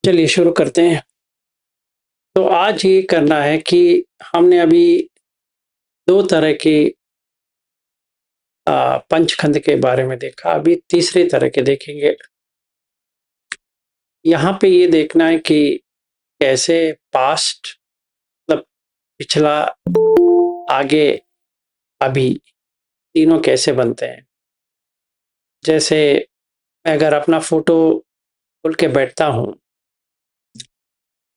चलिए शुरू करते हैं। तो आज ये करना है कि हमने अभी 2 तरह के पंचखंड के बारे में देखा, अभी तीसरे तरह के देखेंगे। यहाँ पे ये देखना है कि कैसे पास्ट मतलब पिछला, आगे, अभी तीनों कैसे बनते हैं। जैसे मैं अगर अपना फ़ोटो खोल के बैठता हूँ,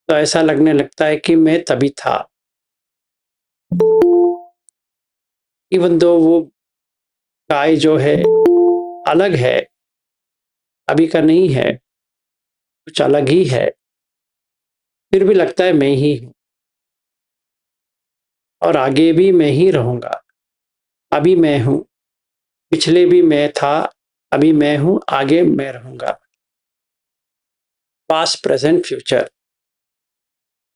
तो ऐसा लगने लगता है कि मैं तभी था। इवन दो वो गाय जो है अलग है, अभी का नहीं है, कुछ अलग ही है, फिर भी लगता है मैं ही हूँ और आगे भी मैं ही रहूँगा। अभी मैं हूँ, पिछले भी मैं था, अभी मैं हूँ, आगे मैं रहूँगा। पास्ट, प्रेज़ेंट, फ्यूचर,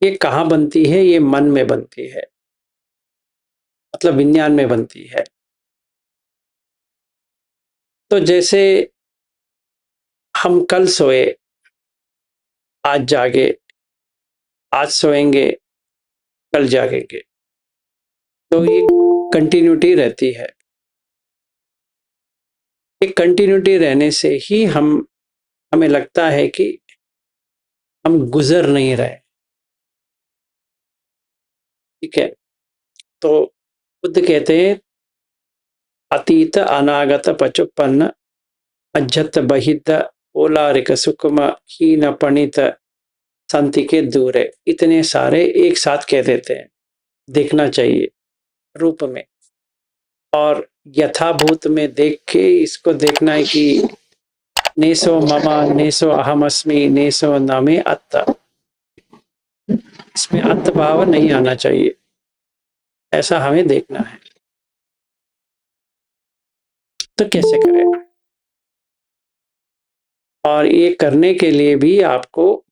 ये कहाँ बनती है? ये मन में बनती है, मतलब विज्ञान में बनती है। तो जैसे हम कल सोए, आज जागे, आज सोएंगे, कल जागेंगे, तो ये कंटिन्यूटी रहती है। एक कंटिन्यूटी रहने से ही हमें लगता है कि हम गुजर नहीं रहे। ठीक है, तो बुद्ध कहते हैं अतीत अनागत पचुपन्न अज्जत बहिद्ध ओलारिक सुकुम हीन पणित शांति के दूर है। इतने सारे एक साथ कह देते हैं, देखना चाहिए रूप में और यथाभूत में देख के इसको देखना है कि नेसो ममा नेसो अहम अस्मि नेसो नामे अत्ता, इसमें अत्त भाव नहीं आना चाहिए, ऐसा हमें देखना है। तो कैसे करें? और ये करने के लिए भी आपको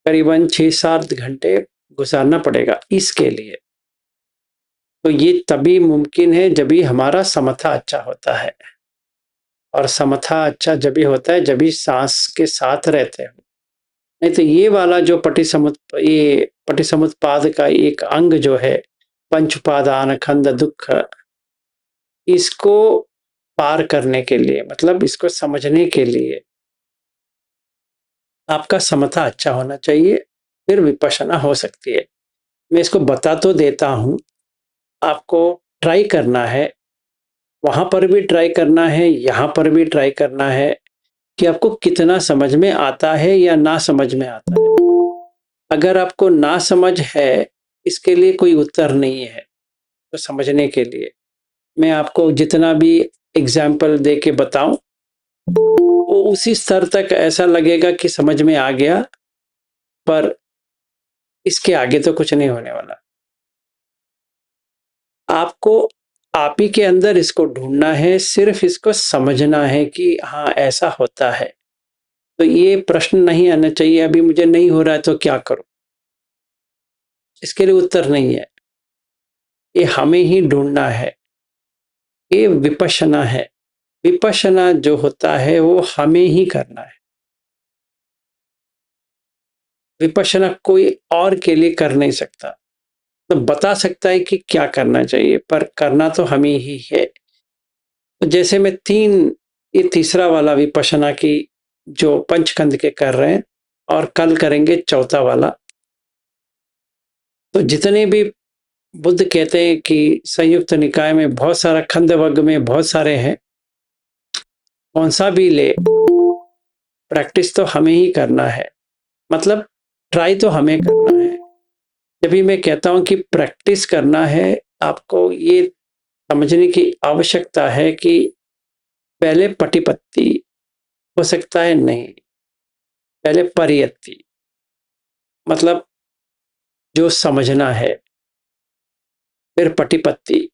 करीबन 6-7 घंटे गुजारना पड़ेगा इसके लिए। तो ये तभी मुमकिन है जब भी हमारा समथा अच्छा होता है, और समथा अच्छा जब भी होता है जब भी सांस के साथ रहते हो। नहीं तो ये वाला जो पटिसमुत्पाद का एक अंग जो है, पंच उपादान खंड दुख, इसको पार करने के लिए, मतलब इसको समझने के लिए आपका समता अच्छा होना चाहिए, फिर विपश्यना हो सकती है। मैं इसको बता तो देता हूँ, आपको ट्राई करना है, वहाँ पर भी ट्राई करना है, यहाँ पर भी ट्राई करना है कि आपको कितना समझ में आता है या ना समझ में आता है। अगर आपको ना समझ है, इसके लिए कोई उत्तर नहीं है। तो समझने के लिए मैं आपको जितना भी एग्जाम्पल दे के बताऊं, वो उसी स्तर तक ऐसा लगेगा कि समझ में आ गया, पर इसके आगे तो कुछ नहीं होने वाला। आपको आप ही के अंदर इसको ढूंढना है, सिर्फ इसको समझना है कि हाँ ऐसा होता है। तो ये प्रश्न नहीं आना चाहिए अभी मुझे नहीं हो रहा है तो क्या करूं, इसके लिए उत्तर नहीं है। ये हमें ही ढूंढना है, ये विपश्यना है। विपश्यना जो होता है वो हमें ही करना है। विपश्यना कोई और के लिए कर नहीं सकता, तो बता सकता है कि क्या करना चाहिए, पर करना तो हमें ही है। तो जैसे मैं ये तीसरा वाला विपश्यना की जो पंचखंड के कर रहे हैं, और कल करेंगे चौथा वाला। तो जितने भी बुद्ध कहते हैं कि संयुक्त निकाय में बहुत सारा, खंड वर्ग में बहुत सारे हैं, कौन सा भी ले, प्रैक्टिस तो हमें ही करना है, मतलब ट्राई तो हमें करना है। जब भी मैं कहता हूं कि प्रैक्टिस करना है, आपको ये समझने की आवश्यकता है कि पहले पटिपत्ति हो सकता है नहीं, पहले परियत्ति, मतलब जो समझना है, फिर पटिपत्ति,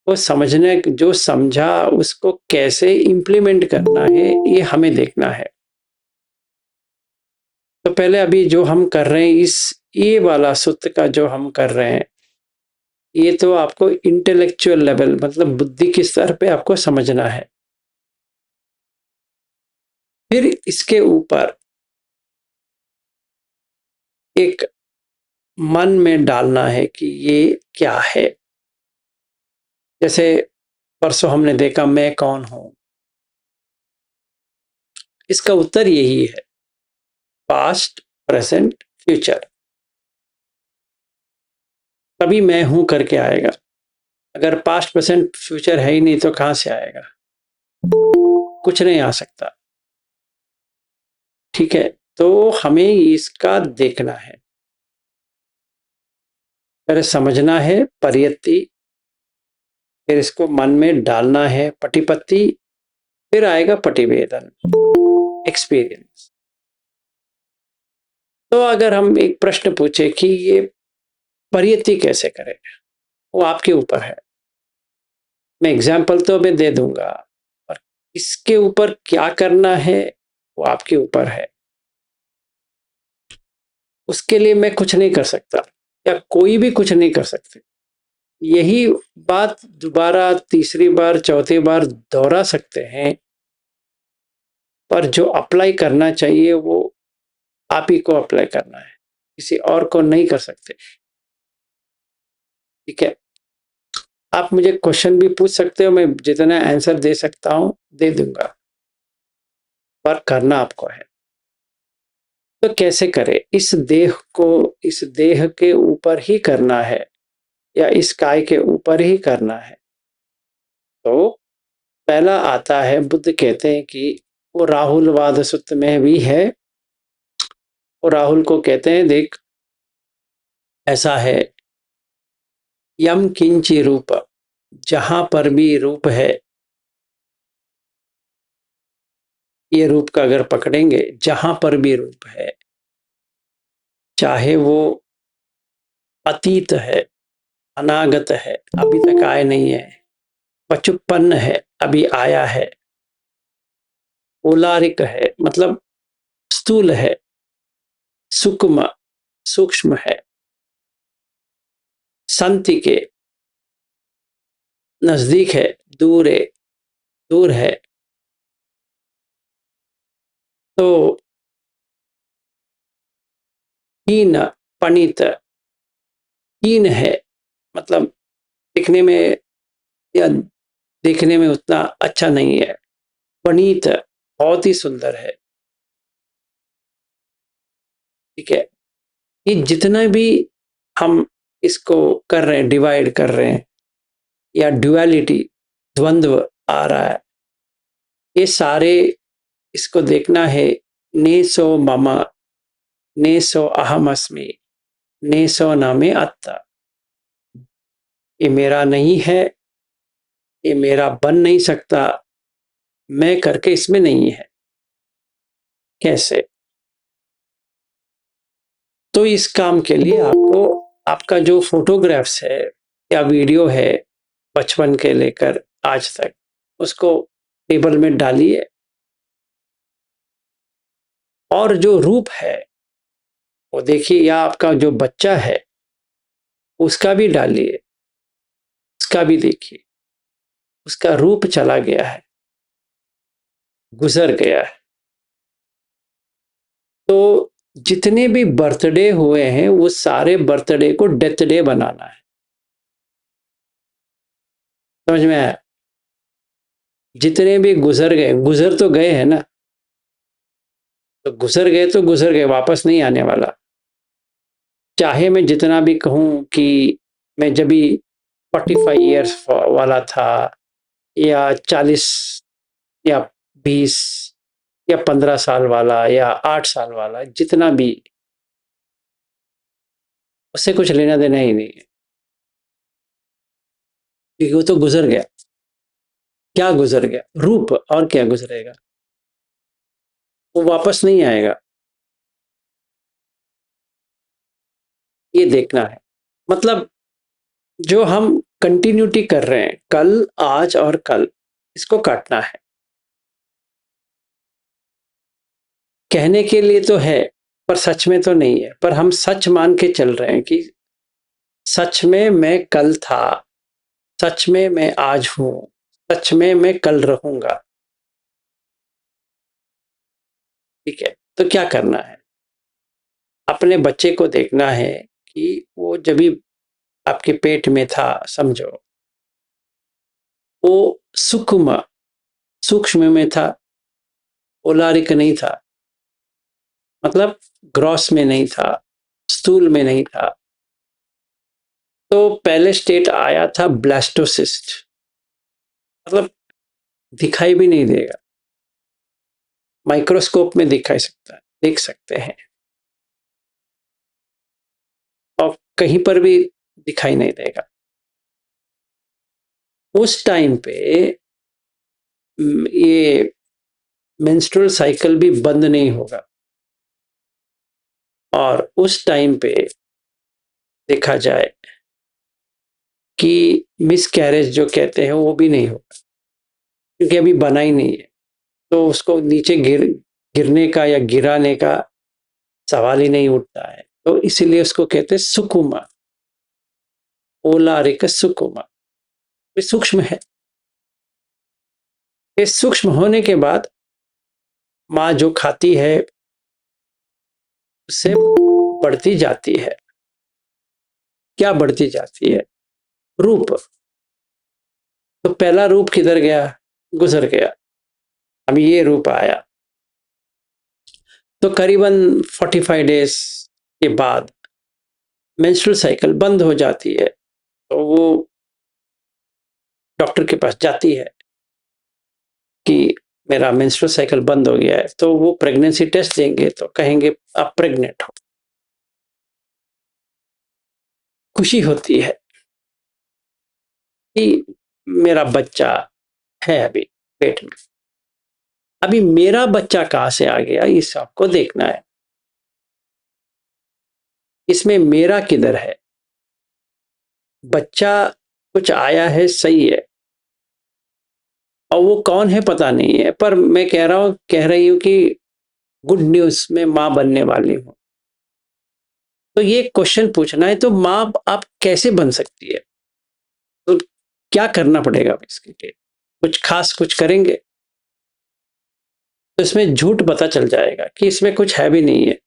वो समझने, जो समझा उसको कैसे इंप्लीमेंट करना है ये हमें देखना है। तो पहले अभी जो हम कर रहे हैं, ये वाला सूत्र का जो हम कर रहे हैं, ये तो आपको इंटेलेक्चुअल लेवल, मतलब बुद्धि के स्तर पे आपको समझना है। फिर इसके ऊपर एक मन में डालना है कि ये क्या है। जैसे परसों हमने देखा मैं कौन हूं, इसका उत्तर यही है, पास्ट, प्रेजेंट, फ्यूचर। तभी मैं हूं करके आएगा। अगर पास्ट प्रेजेंट फ्यूचर है ही नहीं तो कहां से आएगा? कुछ नहीं आ सकता। ठीक है, तो हमें इसका देखना है, पहले समझना है परियति, फिर इसको मन में डालना है पटिपत्ति, फिर आएगा पटिवेदन, एक्सपीरियंस। तो अगर हम एक प्रश्न पूछे कि ये परियति कैसे करें, वो आपके ऊपर है। मैं एग्जाम्पल तो मैं दे दूंगा, पर इसके ऊपर क्या करना है वो आपके ऊपर है। उसके लिए मैं कुछ नहीं कर सकता, या कोई भी कुछ नहीं कर सकते। यही बात दोबारा तीसरी बार चौथी बार दोहरा सकते हैं, पर जो अप्लाई करना चाहिए वो आप ही को अप्लाई करना है, किसी और को नहीं कर सकते। ठीक है, आप मुझे क्वेश्चन भी पूछ सकते हो, मैं जितना आंसर दे सकता हूं दे दूंगा, पर करना आपको है। तो कैसे करें? इस देह को, इस देह के ऊपर ही करना है या इस काय के ऊपर ही करना है? तो पहला आता है, बुद्ध कहते हैं कि वो राहुलवाद सूत्र में भी है। और राहुल को कहते हैं देख, ऐसा है, यम किंची रूप, जहां पर भी रूप है, ये रूप का अगर पकड़ेंगे, जहां पर भी रूप है, चाहे वो अतीत है, अनागत है, अभी तक आए नहीं है, पचुपन्न है, अभी आया है, ओलारिक है मतलब स्थूल है, सूक्ष्म सूक्ष्म है, संति के नजदीक है, दूर है, दूर है। तो हीन, पणित, हीन है मतलब दिखने में, या देखने में उतना अच्छा नहीं है। पणित बहुत ही सुंदर है। ठीक है, ये जितना भी हम इसको कर रहे हैं, डिवाइड कर रहे हैं, या ड्युअलिटी, द्वंद्व आ रहा है, ये सारे, इसको देखना है, नेसो मम, नेसो अहम अस्मि, नेसो न मे अत्ता। ये मेरा नहीं है, ये मेरा बन नहीं सकता, मैं करके इसमें नहीं है। कैसे? तो इस काम के लिए आपको आपका जो फोटोग्राफ्स है या वीडियो है बचपन के लेकर आज तक, उसको टेबल में डालिए, और जो रूप है वो देखिए, या आपका जो बच्चा है उसका भी डालिए, उसका भी देखिए, उसका रूप चला गया है, गुजर गया है। तो जितने भी बर्थडे हुए हैं वो सारे बर्थडे को डेथ डे बनाना है। समझ में आया? जितने भी गुजर गए, गुजर तो गए हैं ना, तो गुजर गए तो गुजर गए, वापस नहीं आने वाला। चाहे मैं जितना भी कहूं कि मैं जब भी 45 ईयर्स वाला था, या 40, या 20, या 15 साल वाला, या 8 साल वाला, जितना भी, उससे कुछ लेना देना ही नहीं है, क्योंकि वो तो गुजर गया। क्या गुजर गया? रूप, और क्या गुजरेगा? वो वापस नहीं आएगा। ये देखना है, मतलब जो हम कंटिन्यूटी कर रहे हैं, कल, आज और कल, इसको काटना है। कहने के लिए तो है, पर सच में तो नहीं है, पर हम सच मान के चल रहे हैं कि सच में मैं कल था, सच में मैं आज हूं, सच में मैं कल रहूंगा। ठीक है, तो क्या करना है? अपने बच्चे को देखना है कि वो जब भी आपके पेट में था समझो, वो सूक्ष्म में था, ओलारिक नहीं था, मतलब ग्रॉस में नहीं था, स्थूल में नहीं था। तो पहले स्टेट आया था ब्लास्टोसिस्ट, मतलब दिखाई भी नहीं देगा, माइक्रोस्कोप में देख सकते हैं, और कहीं पर भी दिखाई नहीं देगा। उस टाइम पे ये मेंस्ट्रुअल साइकिल भी बंद नहीं होगा, और उस टाइम पे देखा जाए कि मिस कैरेज जो कहते हैं वो भी नहीं होगा, क्योंकि अभी बना ही नहीं है। तो उसको नीचे गिरने का या गिराने का सवाल ही नहीं उठता है। तो इसीलिए उसको कहते हैं सुकुमा, ओलारिक सुकुमा, सूक्ष्म है। इस सूक्ष्म होने के बाद माँ जो खाती है उससे बढ़ती जाती है। क्या बढ़ती जाती है? रूप। तो पहला रूप किधर गया? गुजर गया। अभी ये रूप आया। तो करीबन 45 डेज के बाद मेंस्ट्रुअल साइकिल बंद हो जाती है, तो वो डॉक्टर के पास जाती है कि मेरा मेंस्ट्रुअल साइकिल बंद हो गया है। तो वो प्रेगनेंसी टेस्ट देंगे तो कहेंगे आप प्रेग्नेंट हो। खुशी होती है कि मेरा बच्चा है अभी पेट में। अभी मेरा बच्चा कहां से आ गया, इस आपको देखना है। इसमें मेरा किधर है? बच्चा कुछ आया है, सही है, और वो कौन है पता नहीं है, पर मैं कह रही हूं कि गुड न्यूज में मां बनने वाली हूं। तो ये क्वेश्चन पूछना है, तो मां आप कैसे बन सकती है? तो क्या करना पड़ेगा इसके लिए? कुछ खास कुछ करेंगे तो इसमें झूठ पता चल जाएगा कि इसमें कुछ है भी नहीं है।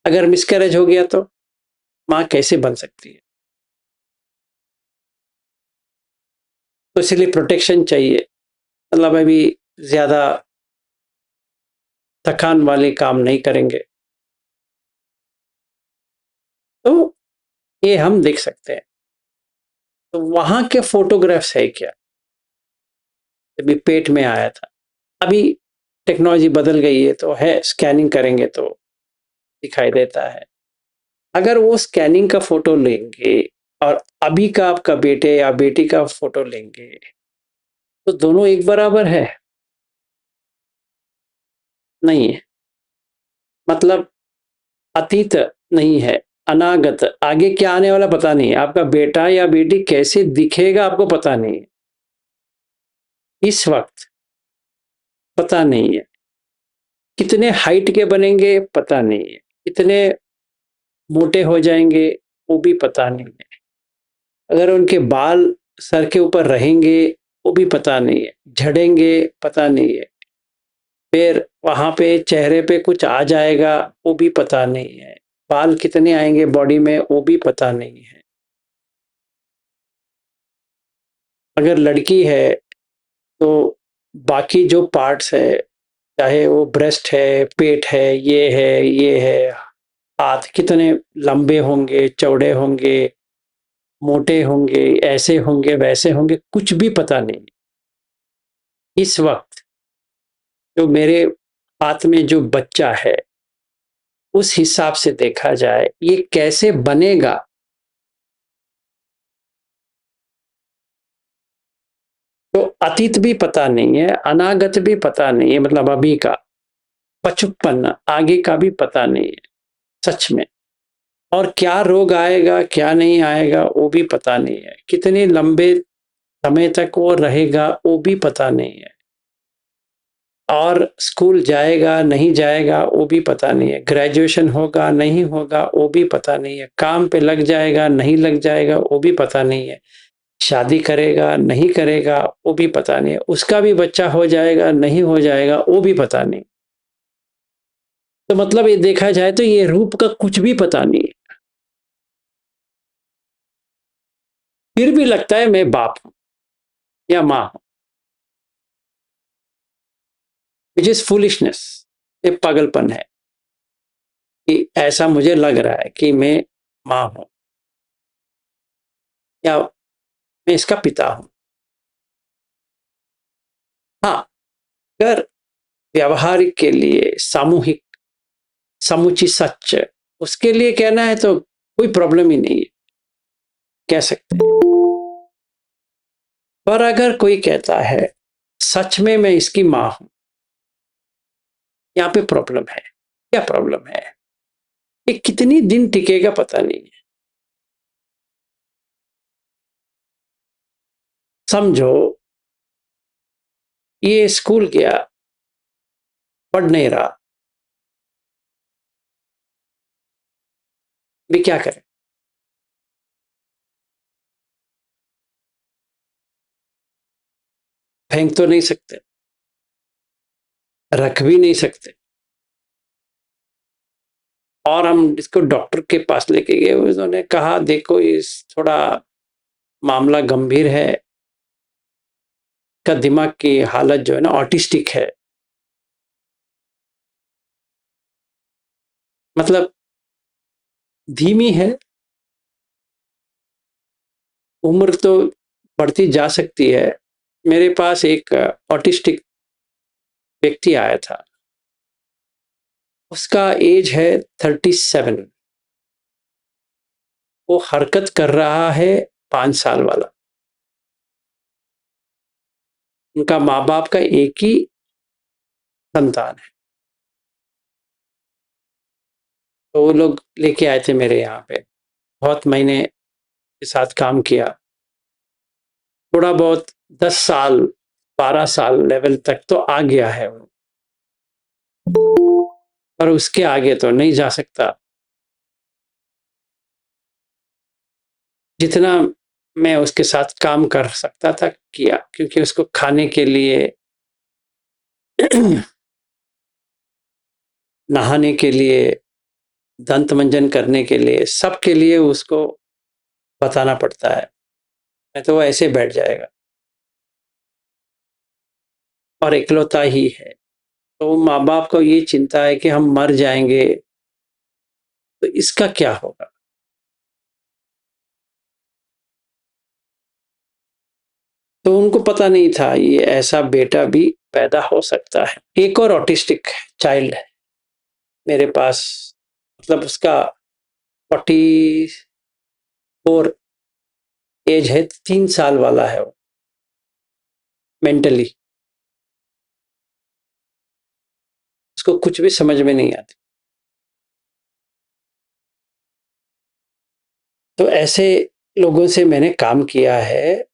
अगर मिसकैरेज हो गया तो मां कैसे बन सकती है? तो इसलिए प्रोटेक्शन चाहिए। मतलब अभी ज्यादा थकान वाले काम नहीं करेंगे, तो ये हम देख सकते हैं। तो वहां के फोटोग्राफ्स है क्या? अभी पेट में आया था, अभी टेक्नोलॉजी बदल गई है तो है, स्कैनिंग करेंगे तो दिखाई देता है। अगर वो स्कैनिंग का फोटो लेंगे और अभी का आपका बेटे या बेटी का फोटो लेंगे, तो दोनों एक बराबर है? नहीं है। मतलब अतीत नहीं है, अनागत, आगे क्या आने वाला पता नहीं है। आपका बेटा या बेटी कैसे दिखेगा आपको पता नहीं है, इस वक्त पता नहीं है। कितने हाइट के बनेंगे पता नहीं है, कितने मोटे हो जाएंगे वो भी पता नहीं है। अगर उनके बाल सर के ऊपर रहेंगे वो भी पता नहीं है, झड़ेंगे पता नहीं है, फिर वहां पे चेहरे पे कुछ आ जाएगा वो भी पता नहीं है, बाल कितने आएंगे बॉडी में वो भी पता नहीं है। अगर लड़की है तो बाकी जो पार्ट्स है, चाहे वो ब्रेस्ट है, पेट है, ये है, हाथ कितने लंबे होंगे, चौड़े होंगे, मोटे होंगे, ऐसे होंगे, वैसे होंगे, कुछ भी पता नहीं। इस वक्त जो मेरे हाथ में जो बच्चा है, उस हिसाब से देखा जाए ये कैसे बनेगा, तो अतीत भी पता नहीं है, अनागत भी पता नहीं है, मतलब अभी का, पचपन आगे का भी पता नहीं है सच में। और क्या रोग आएगा क्या नहीं आएगा वो भी पता नहीं है, कितने लंबे समय तक वो रहेगा वो भी पता नहीं है, और स्कूल जाएगा नहीं जाएगा वो भी पता नहीं है, ग्रेजुएशन होगा नहीं होगा वो भी पता नहीं है, काम पे लग जाएगा नहीं लग जाएगा वो भी पता नहीं है, शादी करेगा नहीं करेगा वो भी पता नहीं है, उसका भी बच्चा हो जाएगा नहीं हो जाएगा वो भी पता नहीं। तो मतलब ये देखा जाए तो ये रूप का कुछ भी पता नहीं है। फिर भी लगता है मैं बाप हूँ या माँ हूँ, विच इज़ फूलिशनेस। ये पागलपन है कि ऐसा मुझे लग रहा है कि मैं माँ हूँ या मैं इसका पिता हूँ। हाँ, अगर व्यावहारिक के लिए सामूहिक समुचित सच उसके लिए कहना है तो कोई प्रॉब्लम ही नहीं है, कह सकते हैं। पर अगर कोई कहता है सच में मैं इसकी माँ हूं, यहाँ पे प्रॉब्लम है। क्या प्रॉब्लम है? ये कितनी दिन टिकेगा पता नहीं है। समझो ये स्कूल गया, पढ़ नहीं रहा, भी क्या करे? फेंक तो नहीं सकते, रख भी नहीं सकते। और हम इसको डॉक्टर के पास लेके गए, उन्होंने कहा देखो इस थोड़ा मामला गंभीर है, का दिमाग की हालत जो है ना ऑटिस्टिक है। मतलब धीमी है, उम्र तो बढ़ती जा सकती है। मेरे पास एक ऑटिस्टिक व्यक्ति आया था, उसका एज है 37। वो हरकत कर रहा है 5 साल वाला। उनका माँ बाप का एक ही संतान है। तो वो लोग लेके आए थे मेरे यहाँ पे, बहुत महीने के साथ काम किया, थोड़ा बहुत 10 साल 12 साल लेवल तक तो आ गया है वो, पर उसके आगे तो नहीं जा सकता। जितना मैं उसके साथ काम कर सकता था किया, क्योंकि उसको खाने के लिए नहाने के लिए, दंत मंजन करने के लिए, सबके लिए उसको बताना पड़ता है, नहीं तो वो ऐसे बैठ जाएगा। और इकलौता ही है, तो माँ बाप को ये चिंता है कि हम मर जाएंगे तो इसका क्या होगा। तो उनको पता नहीं था ये ऐसा बेटा भी पैदा हो सकता है। एक और ऑटिस्टिक चाइल्ड है मेरे पास, मतलब उसका 44 एज है, 3 साल वाला है वो, मेंटली उसको कुछ भी समझ में नहीं आती। तो ऐसे लोगों से मैंने काम किया है,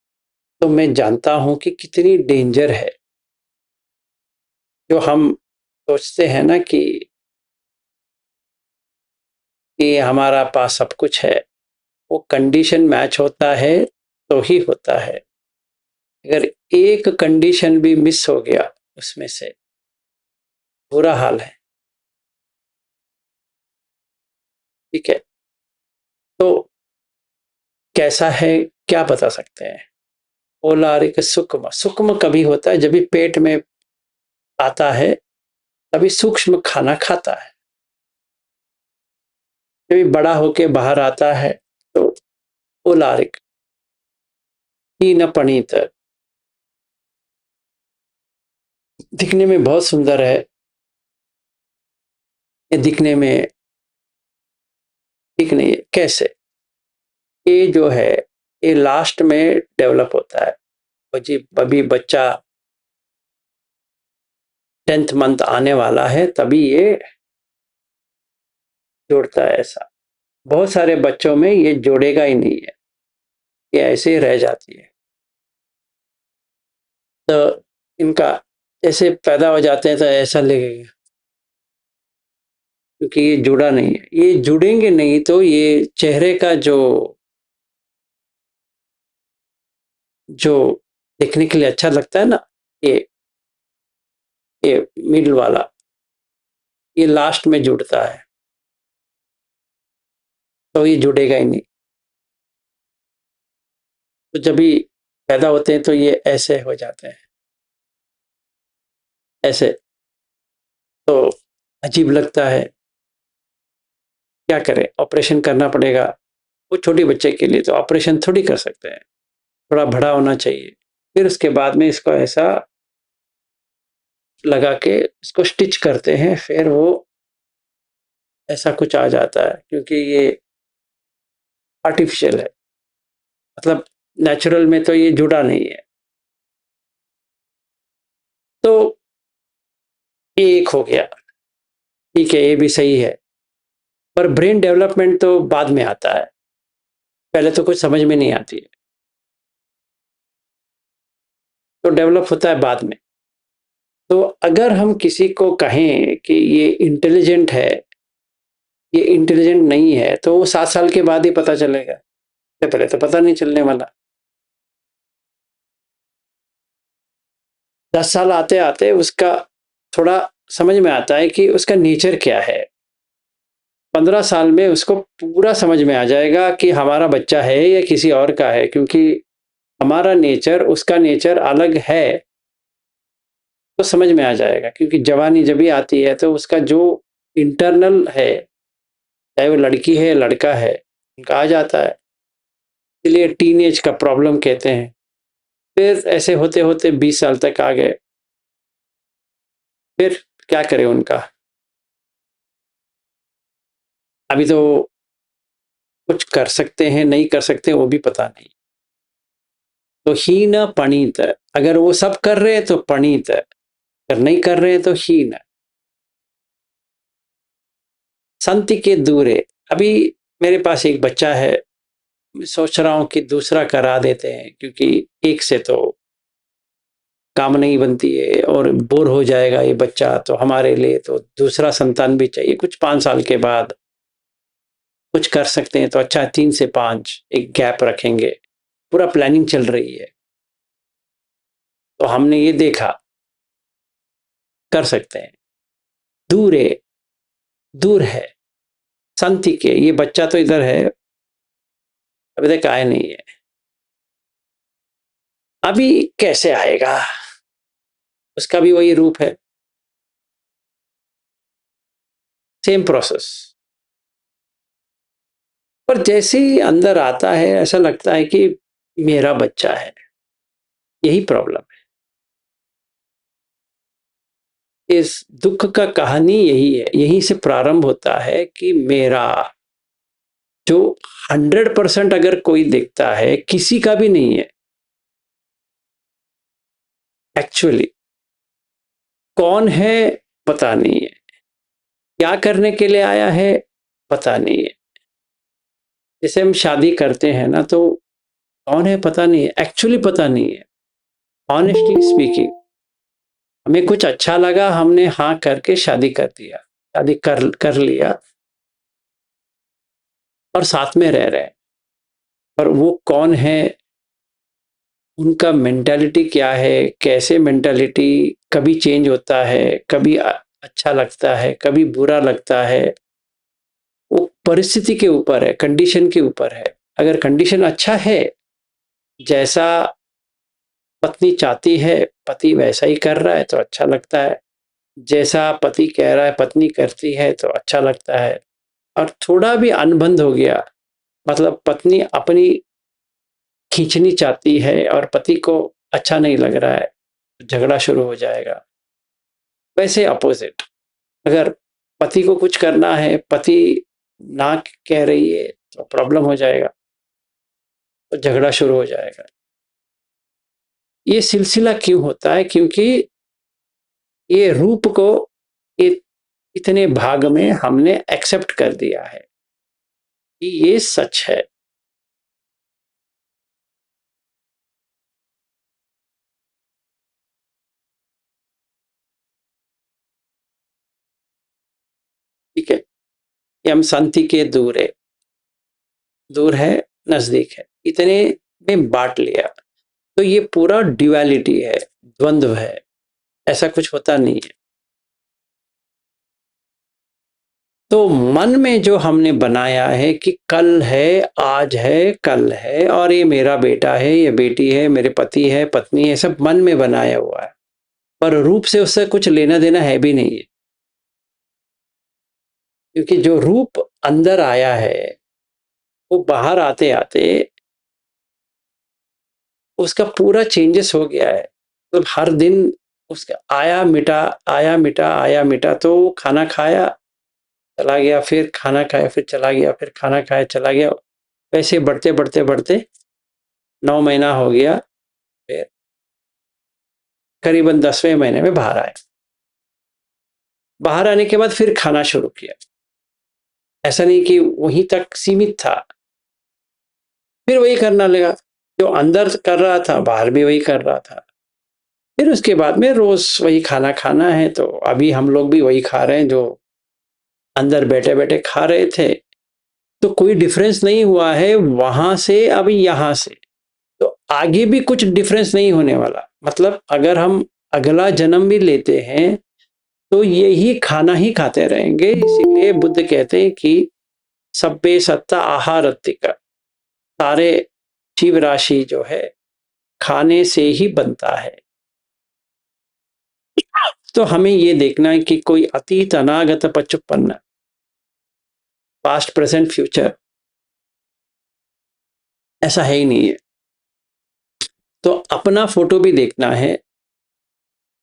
तो मैं जानता हूं कि कितनी डेंजर है। जो हम सोचते हैं ना कि हमारा पास सब कुछ है, वो कंडीशन मैच होता है तो ही होता है। अगर एक कंडीशन भी मिस हो गया उसमें से, बुरा हाल है। ठीक है, तो कैसा है क्या बता सकते हैं। ओलारिक सुक्ष्म सुक्ष्म कभी होता है जब भी पेट में आता है, तभी सूक्ष्म खाना खाता है। जब बड़ा होके बाहर आता है तो ओलारिक हीन पणित, दिखने में बहुत सुंदर है, ये दिखने में ठीक नहीं है। कैसे? ये जो है ये लास्ट में डेवलप होता है। और जी अभी बच्चा 10th मंथ आने वाला है तभी ये जोड़ता है। ऐसा बहुत सारे बच्चों में ये जोड़ेगा ही नहीं है, ये ऐसे ही रह जाती है। तो इनका ऐसे पैदा हो जाते हैं तो ऐसा लगेगा, क्योंकि ये जुड़ा नहीं है। ये जुड़ेंगे नहीं तो ये चेहरे का जो जो देखने के लिए अच्छा लगता है ना, ये ये मिडल वाला, ये लास्ट में जुड़ता है, तो ये जुड़ेगा ही नहीं। तो जब भी पैदा होते हैं तो ये ऐसे हो जाते हैं, ऐसे। तो अजीब लगता है, क्या करें, ऑपरेशन करना पड़ेगा। वो छोटे बच्चे के लिए तो ऑपरेशन थोड़ी कर सकते हैं, थोड़ा बड़ा होना चाहिए। फिर उसके बाद में इसको ऐसा लगा के इसको स्टिच करते हैं, फिर वो ऐसा कुछ आ जाता है, क्योंकि ये आर्टिफिशियल है, मतलब नेचुरल में तो ये जुड़ा नहीं है। तो ये एक हो गया, ठीक है, ये भी सही है। पर ब्रेन डेवलपमेंट तो बाद में आता है, पहले तो कुछ समझ में नहीं आती है, तो डेवलप होता है बाद में। तो अगर हम किसी को कहें कि ये इंटेलिजेंट है, ये इंटेलिजेंट नहीं है, तो वो 7 साल के बाद ही पता चलेगा, तो पहले तो पता नहीं चलने वाला। 10 साल आते आते उसका थोड़ा समझ में आता है कि उसका नेचर क्या है। 15 साल में उसको पूरा समझ में आ जाएगा कि हमारा बच्चा है या किसी और का है, क्योंकि हमारा नेचर उसका नेचर अलग है। तो समझ में आ जाएगा, क्योंकि जवानी जब भी आती है तो उसका जो इंटरनल है, चाहे वो लड़की है लड़का है, उनका आ जाता है। इसलिए टीनेज का प्रॉब्लम कहते हैं। फिर ऐसे होते होते 20 साल तक आ गए, फिर क्या करें उनका। अभी तो कुछ कर सकते हैं, नहीं कर सकते वो भी पता नहीं। तो हीन पणीत, अगर वो सब कर रहे हैं तो पणीत, अगर नहीं कर रहे हैं तो हीन। संति के दूरे, अभी मेरे पास एक बच्चा है, मैं सोच रहा हूं कि दूसरा करा देते हैं, क्योंकि एक से तो काम नहीं बनती है और बोर हो जाएगा ये बच्चा, तो हमारे लिए तो दूसरा संतान भी चाहिए। कुछ 5 साल के बाद कुछ कर सकते हैं तो अच्छा, 3 से 5 एक गैप रखेंगे। पूरा प्लानिंग चल रही है, तो हमने ये देखा कर सकते हैं। दूर है, दूर है, संति के, ये बच्चा तो इधर है, अभी तक आया नहीं है। अभी कैसे आएगा, उसका भी वही रूप है, सेम प्रोसेस। पर जैसे ही अंदर आता है ऐसा लगता है कि मेरा बच्चा है। यही प्रॉब्लम है, इस दुख का कहानी यही है, यहीं से प्रारंभ होता है कि मेरा जो 100% अगर कोई देखता है, किसी का भी नहीं है एक्चुअली। कौन है पता नहीं है, क्या करने के लिए आया है पता नहीं है। जैसे हम शादी करते हैं ना, तो कौन है पता नहीं है, एक्चुअली पता नहीं है। ऑनेस्टली स्पीकिंग, हमें कुछ अच्छा लगा, हमने हाँ करके शादी कर दिया, शादी कर कर लिया और साथ में रह रहे हैं। पर वो कौन है, उनका मेंटालिटी क्या है, कैसे मेंटालिटी, कभी चेंज होता है, कभी अच्छा लगता है, कभी बुरा लगता है। वो परिस्थिति के ऊपर है, कंडीशन के ऊपर है। अगर कंडीशन अच्छा है, जैसा पत्नी चाहती है पति वैसा ही कर रहा है तो अच्छा लगता है, जैसा पति कह रहा है पत्नी करती है तो अच्छा लगता है। और थोड़ा भी अनबंध हो गया, मतलब पत्नी अपनी खींचनी चाहती है और पति को अच्छा नहीं लग रहा है, झगड़ा शुरू हो जाएगा। वैसे अपोजिट, अगर पति को कुछ करना है, पति ना कह रही है, तो प्रॉब्लम हो जाएगा, तो झगड़ा शुरू हो जाएगा। ये सिलसिला क्यों होता है, क्योंकि ये रूप को इतने भाग में हमने एक्सेप्ट कर दिया है कि ये सच है। ठीक है, ये हम शांति के दूर है, दूर है, नजदीक है, इतने में बांट लिया। तो ये पूरा ड्युअलिटी है, द्वंद्व है, ऐसा कुछ होता नहीं है। तो मन में जो हमने बनाया है कि कल है, आज है, कल है और ये मेरा बेटा है, ये बेटी है, मेरे पति है, पत्नी है, सब मन में बनाया हुआ है। पर रूप से उससे कुछ लेना-देना है भी नहीं है। क्योंकि जो रूप अंदर आया है, वो बाहर आते-आते उसका पूरा चेंजेस हो गया है। तो हर दिन उसका आया-मिटा, आया-मिटा, आया-मिटा तो खाना खाया, चला गया, फिर खाना खाया, फिर चला गया, फिर खाना खाया, चला गया। वैसे बढ़ते-बढ़ते-बढ़ते 9 महीना हो गया, फिर करीबन 10वें महीने में बाहर आए। बाहर आने के बाद फिर खाना शुरू किया। ऐसा नहीं कि वहीं तक सीमित था, फिर वही करना लगा। जो अंदर कर रहा था, बाहर भी वही कर रहा था। फिर उसके बाद में रोज़ वही खाना खाना है, तो अभी हम लोग भी वही खा रहे हैं जो अंदर बैठे-बैठे खा रहे थे। तो कोई डिफरेंस नहीं हुआ है वहाँ से अभी यहाँ से। तो आगे भी कुछ डिफरेंस नहीं होने वाला। मतलब अगर हम अगला जन्म भी लेते हैं, तो यही खाना ही खाते रहेंगे। इसीलिए बुद्ध कहते हैं कि सब्बे सत्ता आहारत्तिक, सारे जीव राशि जो है खाने से ही बनता है। तो हमें ये देखना है कि कोई अतीत अनागत पचुपन्न, पास्ट प्रेजेंट फ्यूचर ऐसा है ही नहीं है। तो अपना फोटो भी देखना है,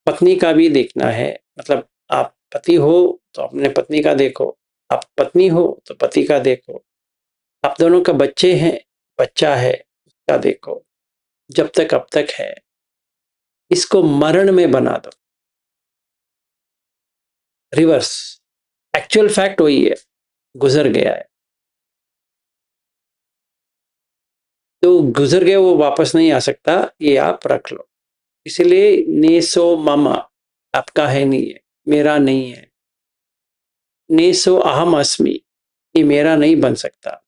पत्नी का भी देखना है। मतलब आप पति हो तो अपने पत्नी का देखो, आप पत्नी हो तो पति का देखो, आप दोनों का बच्चे हैं, बच्चा है उसका देखो। जब तक अब तक है, इसको मरण में बना दो, रिवर्स। एक्चुअल फैक्ट वही है, गुजर गया है तो गुजर गया, वो वापस नहीं आ सकता, ये आप रख लो। इसलिए नेसो मम, आपका है नहीं है, मेरा नहीं है। नेसो अहम अस्मि, ये मेरा नहीं बन सकता।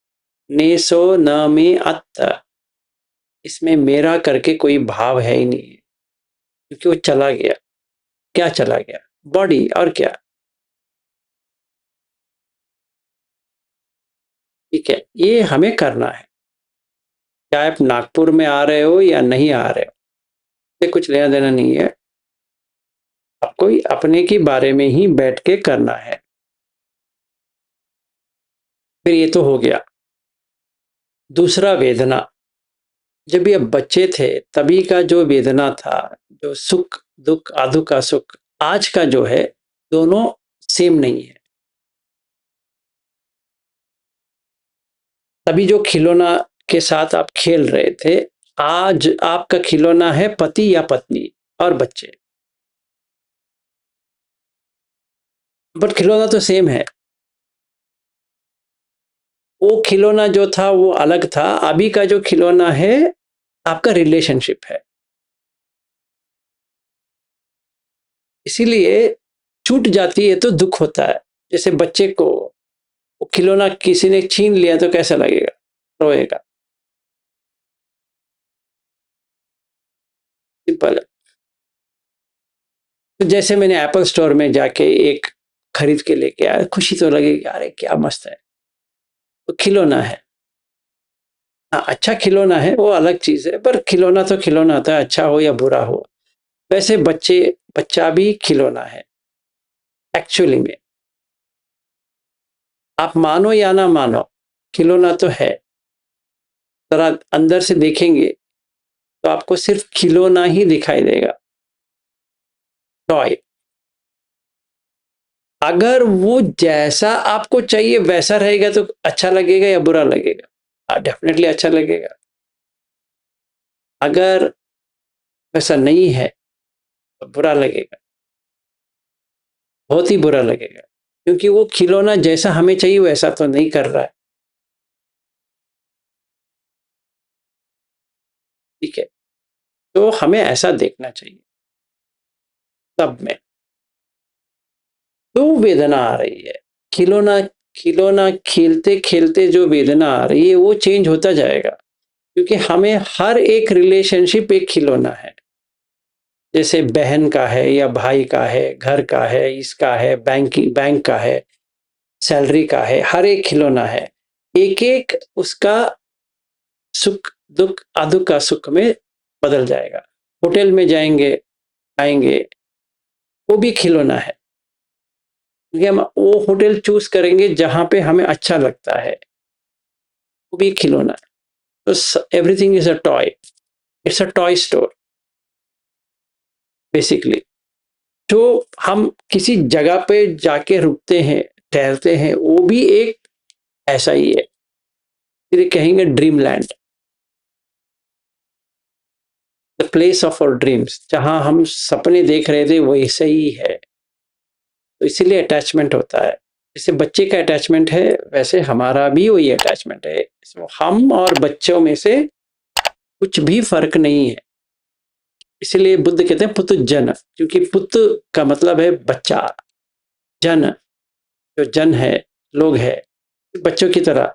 नेसो न में अत्त, इसमें मेरा करके कोई भाव है ही नहीं है, क्योंकि वो चला गया। क्या चला गया? बॉडी, और क्या। ठीक है, ये हमें करना है, चाहे आप नागपुर में आ रहे हो या नहीं आ रहे हो, ये कुछ लेना देना नहीं है। आपको अपने के बारे में ही बैठ के करना है। फिर ये तो हो गया। दूसरा, वेदना। जब भी आप बच्चे थे तभी का जो वेदना था, जो सुख दुख, आदु का सुख, आज का जो है, दोनों सेम नहीं है। तभी जो खिलौना के साथ आप खेल रहे थे, आज आपका खिलौना है पति या पत्नी और बच्चे, बट खिलौना तो सेम है। वो खिलौना जो था वो अलग था, अभी का जो खिलौना है आपका रिलेशनशिप है। इसीलिए छूट जाती है तो दुख होता है। जैसे बच्चे को वो खिलौना किसी ने छीन लिया तो कैसा लगेगा? रोएगा। सिंपल है। तो जैसे मैंने एप्पल स्टोर में जाके एक खरीद के लेके आया, खुशी तो लगेगी, अरे क्या मस्त है। तो खिलौना है। हाँ, अच्छा खिलौना है वो अलग चीज है, पर खिलौना तो खिलौना होता है, अच्छा हो या बुरा हो। वैसे बच्चा भी खिलौना है एक्चुअली में। आप मानो या ना मानो, खिलौना तो है। जरा अंदर से देखेंगे तो आपको सिर्फ खिलौना ही दिखाई देगा, टॉय। अगर वो जैसा आपको चाहिए वैसा रहेगा तो अच्छा लगेगा या बुरा लगेगा? डेफिनेटली अच्छा लगेगा। अगर वैसा नहीं है तो बुरा लगेगा, बहुत ही बुरा लगेगा, क्योंकि वो खिलौना जैसा हमें चाहिए वैसा तो नहीं कर रहा है। ठीक है, तो हमें ऐसा देखना चाहिए सब में। तो वेदना आ रही है, खिलौना खिलौना खेलते खेलते जो वेदना आ रही है वो चेंज होता जाएगा, क्योंकि हमें हर एक रिलेशनशिप एक खिलौना है। जैसे बहन का है या भाई का है, घर का है, इसका है, बैंक का है, सैलरी का है, हर एक खिलौना है। एक-एक उसका सुख-दुख, अदुख का सुख में बदल जाएगा। होटल में जाएँगे, आएँगे, वो भी खिलौना है। क्योंकि हम वो होटल चूज़ करेंगे जहाँ पे हमें अच्छा लगता है, वो भी खिलौना है। तो everything is a toy, it's a toy store basically. जो हम किसी जगह पे जाके रुकते हैं, ठहरते हैं, वो भी एक ऐसा ही है। फिर कहेंगे dream land, the place of our dreams, जहाँ हम सपने देख रहे थे वैसे ही है। तो इसीलिए अटैचमेंट होता है। जैसे बच्चे का अटैचमेंट है, वैसे हमारा भी वही अटैचमेंट है। So, हम और बच्चों में से कुछ भी फ़र्क नहीं है। इसीलिए बुद्ध कहते हैं पुतुज्जन, क्योंकि पुत का मतलब है बच्चा, जन, जो जन है, लोग है, बच्चों की तरह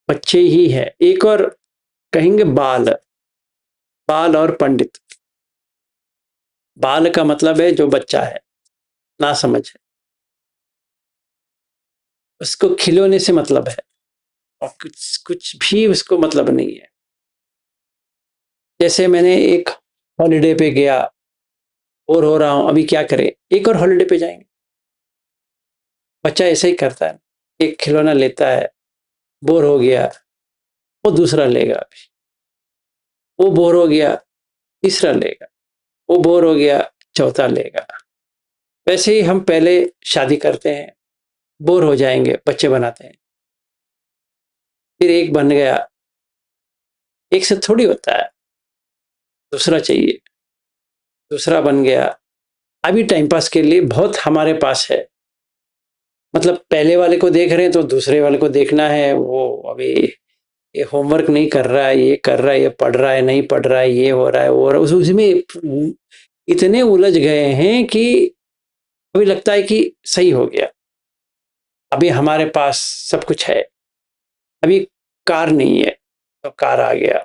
बच्चे ही है। एक और कहेंगे बाल, बाल और पंडित। बाल का मतलब है जो बच्चा है, नासमझ है, उसको खिलौने से मतलब है और कुछ कुछ भी उसको मतलब नहीं है। जैसे मैंने एक हॉलिडे पे गया, बोर हो रहा हूँ, अभी क्या करें? एक और हॉलिडे पे जाएँगे। बच्चा ऐसे ही करता है, एक खिलौना लेता है, बोर हो गया, वो दूसरा लेगा, वो बोर हो गया, तीसरा लेगा, वो बोर हो गया, चौथा लेगा। वैसे ही हम पहले शादी करते हैं, बोर हो जाएँगे, बच्चे बनाते हैं, फिर एक बन गया, एक से थोड़ी होता है, दूसरा चाहिए, दूसरा बन गया, अभी टाइम पास के लिए बहुत हमारे पास है। मतलब पहले वाले को देख रहे हैं तो दूसरे वाले को देखना है, वो अभी ये होमवर्क नहीं कर रहा है, ये कर रहा है, ये पढ़ रहा है, नहीं पढ़ रहा है, ये हो रहा है, वो हो रहा है, उसमें इतने उलझ गए हैं कि अभी लगता है कि सही हो गया, अभी हमारे पास सब कुछ है, अभी कार नहीं है तो कार आ गया,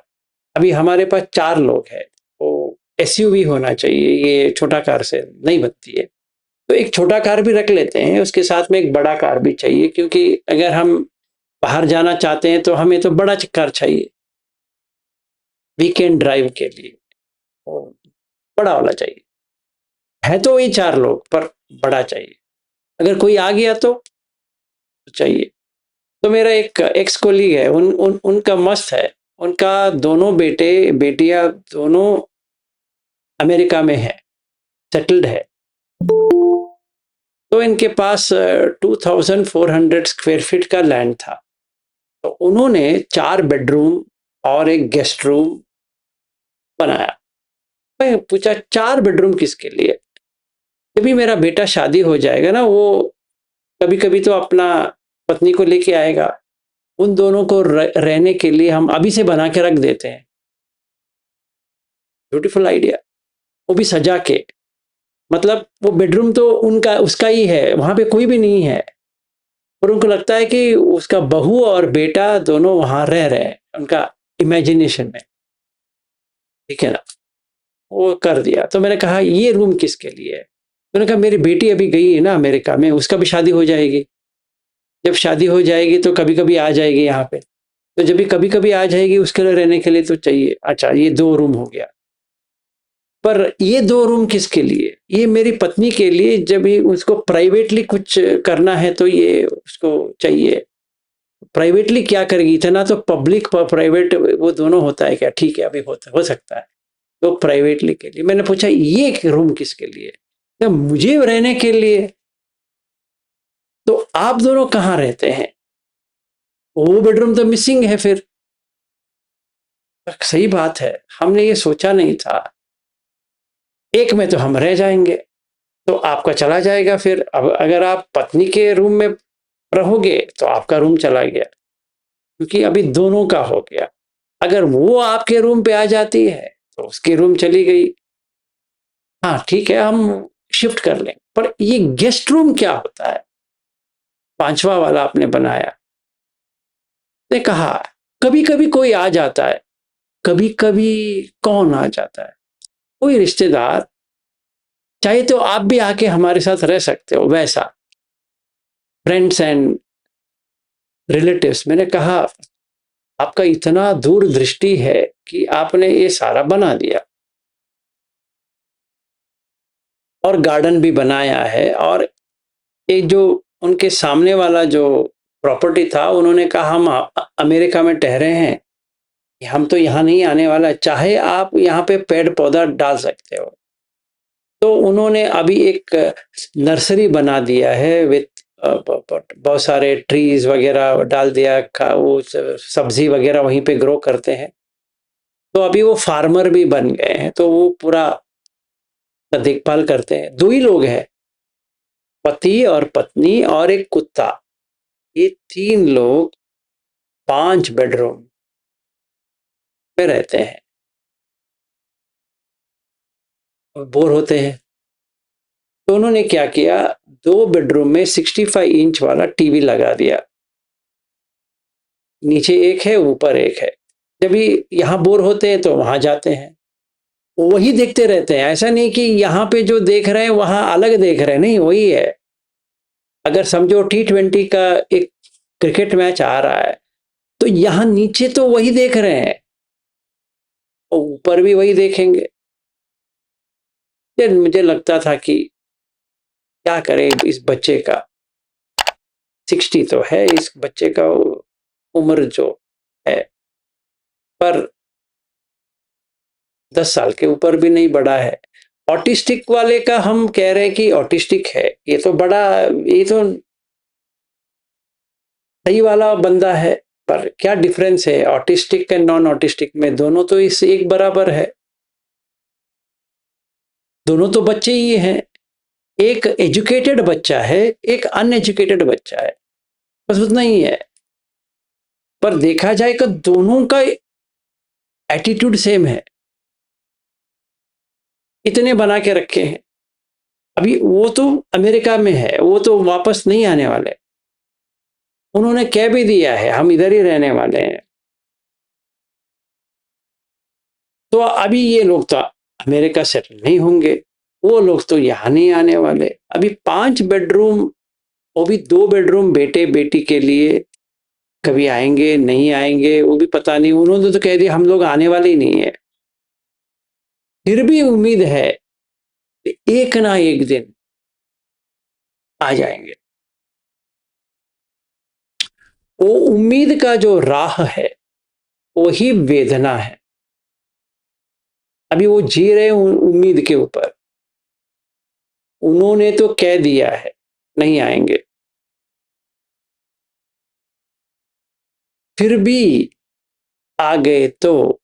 अभी हमारे पास 4 लोग हैं, तो एसयूवी होना चाहिए, ये छोटा कार से नहीं बनती है। तो एक छोटा कार भी रख लेते हैं, उसके साथ में एक बड़ा कार भी चाहिए, क्योंकि अगर हम बाहर जाना चाहते हैं तो हमें तो बड़ा कार चाहिए, वीकेंड ड्राइव के लिए, वो बड़ा वाला चाहिए। है तो वही 4 लोग, पर बड़ा चाहिए। अगर कोई आ गया तो चाहिए। तो मेरा एक एक्स कोलीग है, उनका मस्त है, उनका दोनों बेटे बेटियां दोनों अमेरिका में है, सेटल्ड है। तो इनके पास 2400 स्क्वायर फीट का लैंड था। तो उन्होंने 4 बेडरूम और एक गेस्ट रूम बनाया। मैं पूछा 4 बेडरूम किसके लिए? जब भी मेरा बेटा शादी हो जाएगा ना, वो कभी कभी तो अपना पत्नी को लेके आएगा, उन दोनों को रहने के लिए हम अभी से बना के रख देते हैं। ब्यूटीफुल आइडिया, वो भी सजा के। मतलब वो बेडरूम तो उनका उसका ही है, वहां पे कोई भी नहीं है, और उनको लगता है कि उसका बहू और बेटा दोनों वहां रह रहे हैं, उनका इमेजिनेशन में। ठीक है ना? वो कर दिया। तो मैंने कहा ये रूम किसके लिए है? तो उन्होंने कहा मेरी बेटी अभी गई है ना अमेरिका में, उसका भी शादी हो जाएगी। जब शादी हो जाएगी तो कभी-कभी आ जाएगी यहाँ पे। तो जब भी कभी-कभी आ जाएगी उसके लिए रहने के लिए तो चाहिए। अच्छा, ये 2 रूम हो गया। पर ये 2 रूम किसके लिए? ये मेरी पत्नी के लिए, जब भी उसको प्राइवेटली कुछ करना है तो ये उसको चाहिए। प्राइवेटली क्या करेगी? इतना तो पब्लिक प्राइवेट वो दोनों होता है क्या? ठीक है, अभी हो सकता है। तो प्राइवेटली के लिए। मैंने पूछा ये रूम किसके लिए? तो मुझे रहने के लिए। तो आप दोनों कहाँ रहते हैं? वो बेडरूम तो मिसिंग है फिर। सही बात है, हमने ये सोचा नहीं था। एक में तो हम रह जाएंगे, तो आपका चला जाएगा फिर। अब अगर आप पत्नी के रूम में रहोगे तो आपका रूम चला गया, क्योंकि अभी दोनों का हो गया। अगर वो आपके रूम पे आ जाती है तो उसकी रूम चली गई। हाँ ठीक है, हम शिफ्ट कर लेंगे, पर ये गेस्ट रूम क्या होता है? 5वां वाला आपने बनाया। ने कहा कभी कभी कोई आ जाता है, कभी कभी कौन आ जाता है? कोई रिश्तेदार, चाहे तो आप भी आके हमारे साथ रह सकते हो वैसा। Friends and relatives. मैंने कहा आपका इतना दूरदृष्टि है कि आपने ये सारा बना दिया और गार्डन भी बनाया है, और एक जो उनके सामने वाला जो प्रॉपर्टी था, उन्होंने कहा हम अमेरिका में ठहरे हैं, हम तो यहाँ नहीं आने वाला, चाहे आप यहाँ पे पेड़ पौधा डाल सकते हो। तो उन्होंने अभी एक नर्सरी बना दिया है विथ बहुत सारे ट्रीज वगैरह डाल दिया, वो सब्जी वगैरह वहीं पे ग्रो करते हैं। तो अभी वो फार्मर भी बन गए हैं, तो वो पूरा देखभाल करते हैं। दो ही लोग हैं, पति और पत्नी और एक कुत्ता, ये तीन लोग 5 बेडरूम में रहते हैं और बोर होते हैं। तो उन्होंने क्या किया, 2 बेडरूम में 65 इंच वाला टीवी लगा दिया, नीचे एक है ऊपर एक है। जब भी यहाँ बोर होते हैं तो वहां जाते हैं, वही देखते रहते हैं। ऐसा नहीं कि यहाँ पे जो देख रहे हैं वहां अलग देख रहे हैं, नहीं, वही है। अगर समझो T20 का एक क्रिकेट मैच आ रहा है, तो यहाँ नीचे तो वही देख रहे हैं और ऊपर भी वही देखेंगे। मुझे लगता था कि क्या करें इस बच्चे का, 60 तो है इस बच्चे का उम्र जो है, पर 10 साल के ऊपर भी नहीं बढ़ा है। ऑटिस्टिक वाले का हम कह रहे हैं कि ऑटिस्टिक है, ये तो बड़ा, ये तो सही वाला बंदा है। पर क्या डिफरेंस है ऑटिस्टिक एंड नॉन ऑटिस्टिक में? दोनों तो इस एक बराबर है, दोनों तो बच्चे ही हैं। एक एजुकेटेड बच्चा है, एक अनएजुकेटेड बच्चा है, बस उतना ही है। पर देखा जाए तो दोनों का एटीट्यूड सेम है, इतने बना के रखे हैं। अभी वो तो अमेरिका में है, वो तो वापस नहीं आने वाले। उन्होंने कह भी दिया है हम इधर ही रहने वाले हैं। तो अभी ये लोग तो अमेरिका सेटल नहीं होंगे, वो लोग तो यहाँ नहीं आने वाले। अभी 5 बेडरूम, वो भी 2 बेडरूम बेटे बेटी के लिए, कभी आएंगे नहीं आएंगे वो भी पता नहीं। उन्होंने तो कह दिया हम लोग आने वाले ही नहीं है। फिर भी उम्मीद है कि एक ना एक दिन आ जाएंगे। वो उम्मीद का जो राह है वही वेदना है। अभी वो जी रहे हैं उम्मीद के ऊपर। उन्होंने तो कह दिया है नहीं आएंगे, फिर भी आ गए तो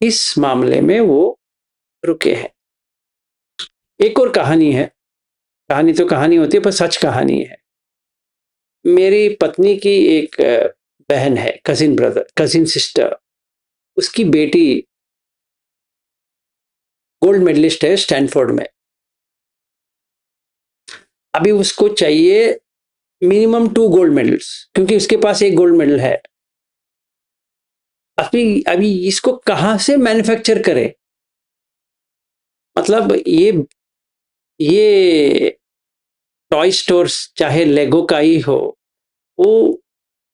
इस मामले में वो रुके हैं। एक और कहानी है, कहानी तो कहानी होती है पर सच कहानी है। मेरी पत्नी की एक बहन है, कजिन ब्रदर, कजिन सिस्टर, उसकी बेटी गोल्ड मेडलिस्ट है स्टैनफोर्ड में। अभी उसको चाहिए मिनिमम 2 गोल्ड मेडल्स, क्योंकि उसके पास एक गोल्ड मेडल है। अभी अभी इसको कहां से मैन्युफैक्चर करे? मतलब ये टॉय स्टोर्स चाहे लेगो का ही हो, वो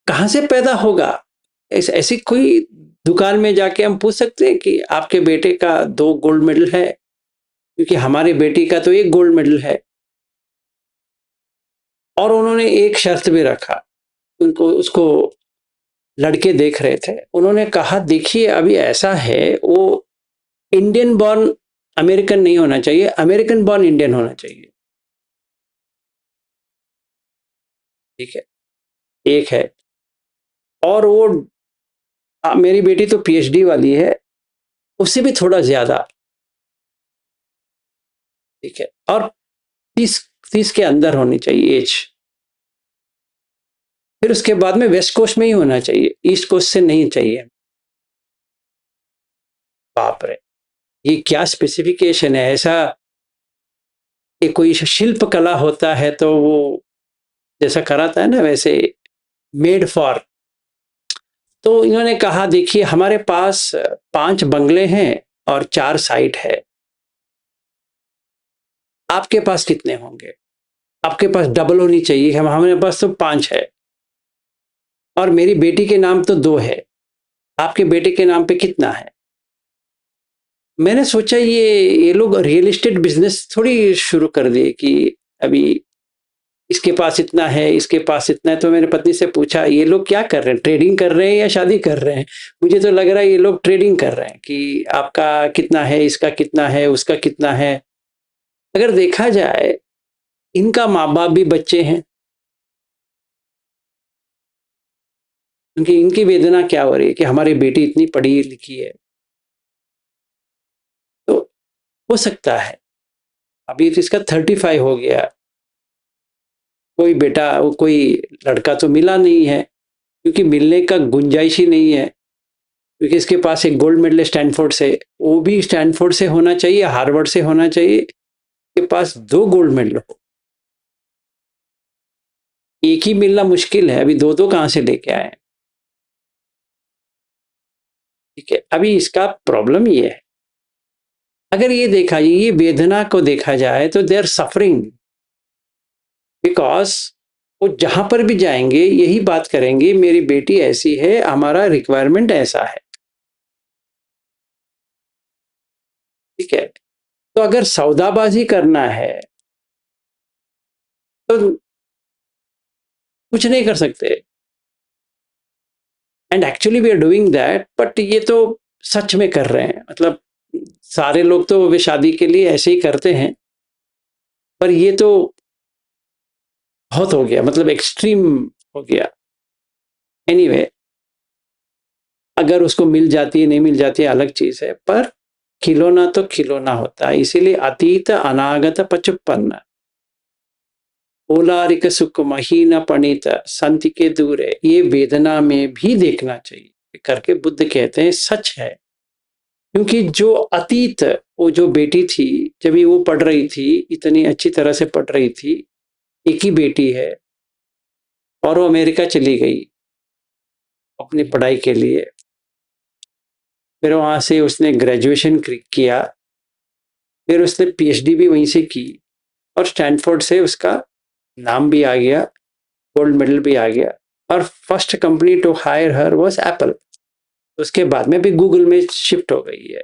कहां से पैदा होगा? ऐसी कोई दुकान में जाके हम पूछ सकते हैं कि आपके बेटे का 2 गोल्ड मेडल है? क्योंकि हमारी बेटी का तो एक गोल्ड मेडल है। और उन्होंने एक शर्त भी रखा, उनको उसको लड़के देख रहे थे, उन्होंने कहा देखिए अभी ऐसा है, वो इंडियन बॉर्न अमेरिकन नहीं होना चाहिए, अमेरिकन बॉर्न इंडियन होना चाहिए। ठीक है, एक है। और वो मेरी बेटी तो पीएचडी वाली है, उससे भी थोड़ा ज्यादा। ठीक है, और 30 के अंदर होनी चाहिए एज। फिर उसके बाद में वेस्ट कोस्ट में ही होना चाहिए, ईस्ट कोस्ट से नहीं चाहिए। बाप रे, ये क्या स्पेसिफिकेशन है? ऐसा कि कोई शिल्प कला होता है तो वो जैसा कराता है ना, वैसे मेड फॉर। तो इन्होंने कहा देखिए हमारे पास 5 बंगले हैं और 4 साइट है, आपके पास कितने होंगे? आपके पास डबल होनी चाहिए, हमारे पास तो 5 है और मेरी बेटी के नाम तो 2 है। आपके बेटे के नाम पे कितना है? मैंने सोचा ये लोग रियल एस्टेट बिज़नेस थोड़ी शुरू कर दिए कि अभी इसके पास इतना है, इसके पास इतना है। तो मैंने पत्नी से पूछा, ये लोग क्या कर रहे हैं? ट्रेडिंग कर रहे हैं या शादी कर रहे हैं? मुझे तो लग रहा है ये लोग ट्रेडिंग कर रहे हैं कि आपका कितना है, इसका कितना है, उसका कितना है। अगर देखा जाए, इनका माँ-बाप भी बच्चे हैं। क्योंकि इनकी वेदना क्या हो रही है कि हमारी बेटी इतनी पढ़ी-लिखी है। तो हो सकता है, अभी तो इसका 35 हो गया, कोई बेटा कोई लड़का तो मिला नहीं है, क्योंकि मिलने का गुंजाइश ही नहीं है। क्योंकि इसके पास एक गोल्ड मेडल स्टैनफोर्ड से, वो भी स्टैनफोर्ड से होना चाहिए, हार्वर्ड से होना चाहिए। इसके पास 2 गोल्ड मेडल हो। एक ही मिलना मुश्किल है, अभी 2-2 कहाँ से लेके आए? ठीक है, अभी इसका प्रॉब्लम ये है, अगर ये वेदना को देखा जाए तो दे आर सफरिंग बिकॉज़ वो जहाँ पर भी जाएँगे यही बात करेंगे, मेरी बेटी ऐसी है, हमारा रिक्वायरमेंट ऐसा है। ठीक है? तो अगर सौदाबाज़ी करना है, तो कुछ नहीं कर सकते। And actually we are doing that, but ये तो सच में कर रहे हैं। मतलब सारे लोग तो वे शादी के लिए ऐसे ही करते हैं, पर ये तो बहुत हो गया, मतलब एक्सट्रीम हो गया। एनीवे anyway, अगर उसको मिल जाती है, नहीं मिल जाती है, अलग चीज़ है, पर खिलौना तो खिलौना होता है। इसीलिए अतीत अनागत पचुप्पन्न, ओलारिक सुख महीन पणित संति के दूरे, ये वेदना में भी देखना चाहिए करके बुद्ध कहते हैं, सच है। क्योंकि जो अतीत, वो जो बेटी थी, जब वो पढ़ रही थी, इतनी अच्छी तरह से पढ़ रही थी, एक ही बेटी है और वो अमेरिका चली गई अपनी पढ़ाई के लिए। फिर वहाँ से उसने ग्रेजुएशन किया, फिर उसने पीएचडी भी वहीं से की और स्टैनफोर्ड से उसका नाम भी आ गया, गोल्ड मेडल भी आ गया। और first company to hire her was Apple. उसके बाद में भी गूगल में शिफ्ट हो गई है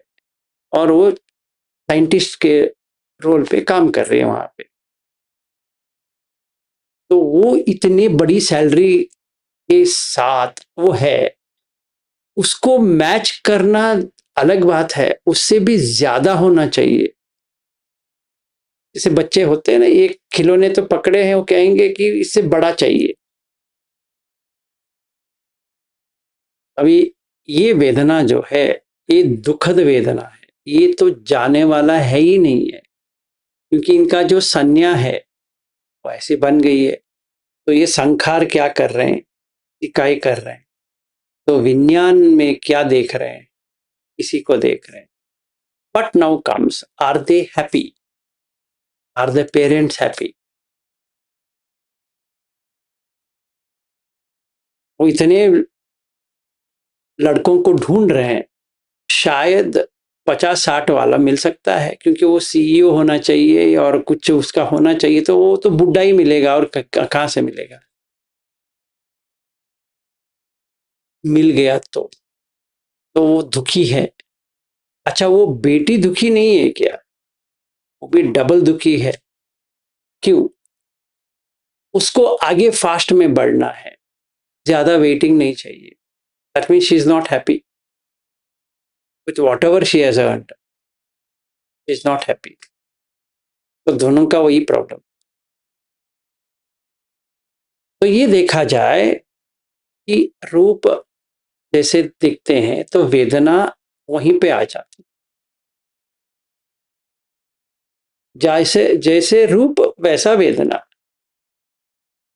और वो साइंटिस्ट के रोल पे काम कर रही है वहाँ पे। तो वो इतनी बड़ी सैलरी के साथ वो है, उसको मैच करना अलग बात है, उससे भी ज़्यादा होना चाहिए। जैसे बच्चे होते हैं ना, एक खिलौने तो पकड़े हैं, वो कहेंगे कि इससे बड़ा चाहिए। अभी ये वेदना जो है, ये दुखद वेदना है, ये तो जाने वाला है ही नहीं है, क्योंकि इनका जो संज्ञा है वो ऐसी बन गई है। तो ये संखार क्या कर रहे हैं, इकाई कर रहे हैं, तो विज्ञान में क्या देख रहे हैं, इसी को देख रहे हैं। But now comes, are they happy? Are the parents happy? वो इतने लड़कों को ढूंढ रहे हैं, शायद 50-60 वाला मिल सकता है, क्योंकि वो सीईओ होना चाहिए और कुछ उसका होना चाहिए, तो वो तो बुढ़ा ही मिलेगा और कहाँ से मिलेगा? मिल गया तो वो दुखी है। अच्छा, वो बेटी दुखी नहीं है क्या? वो भी डबल दुखी है। क्यों? उसको आगे फास्ट में बढ़ना है, ज्यादा वेटिंग नहीं चाहिए। That means she is not happy with what ever she has earned, is not happy. तो दोनों का वही प्रॉब्लम। तो ये देखा जाए कि रूप जैसे दिखते हैं तो वेदना वहीं पे आ जाती। जैसे जैसे रूप वैसा वेदना।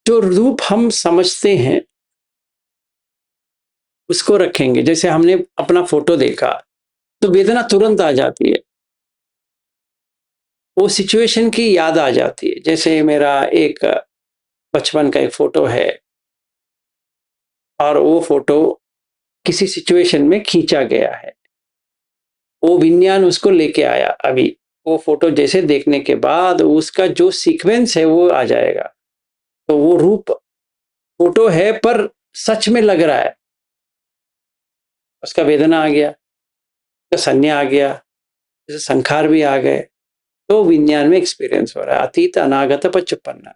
जो रूप हम समझते हैं उसको रखेंगे। जैसे हमने अपना फोटो देखा तो वेदना तुरंत आ जाती है, वो सिचुएशन की याद आ जाती है। जैसे मेरा एक बचपन का एक फोटो है और वो फोटो किसी सिचुएशन में खींचा गया है, वो विज्ञान उसको लेके आया अभी। वो फ़ोटो जैसे देखने के बाद उसका जो सीक्वेंस है वो आ जाएगा। तो वो रूप फ़ोटो है पर सच में लग रहा है। उसका वेदना आ गया, उसका संज्ञा आ गया, जैसे संखार भी आ गए। तो विज्ञान में एक्सपीरियंस हो रहा है। अतीत अनागत पचुपन्ना।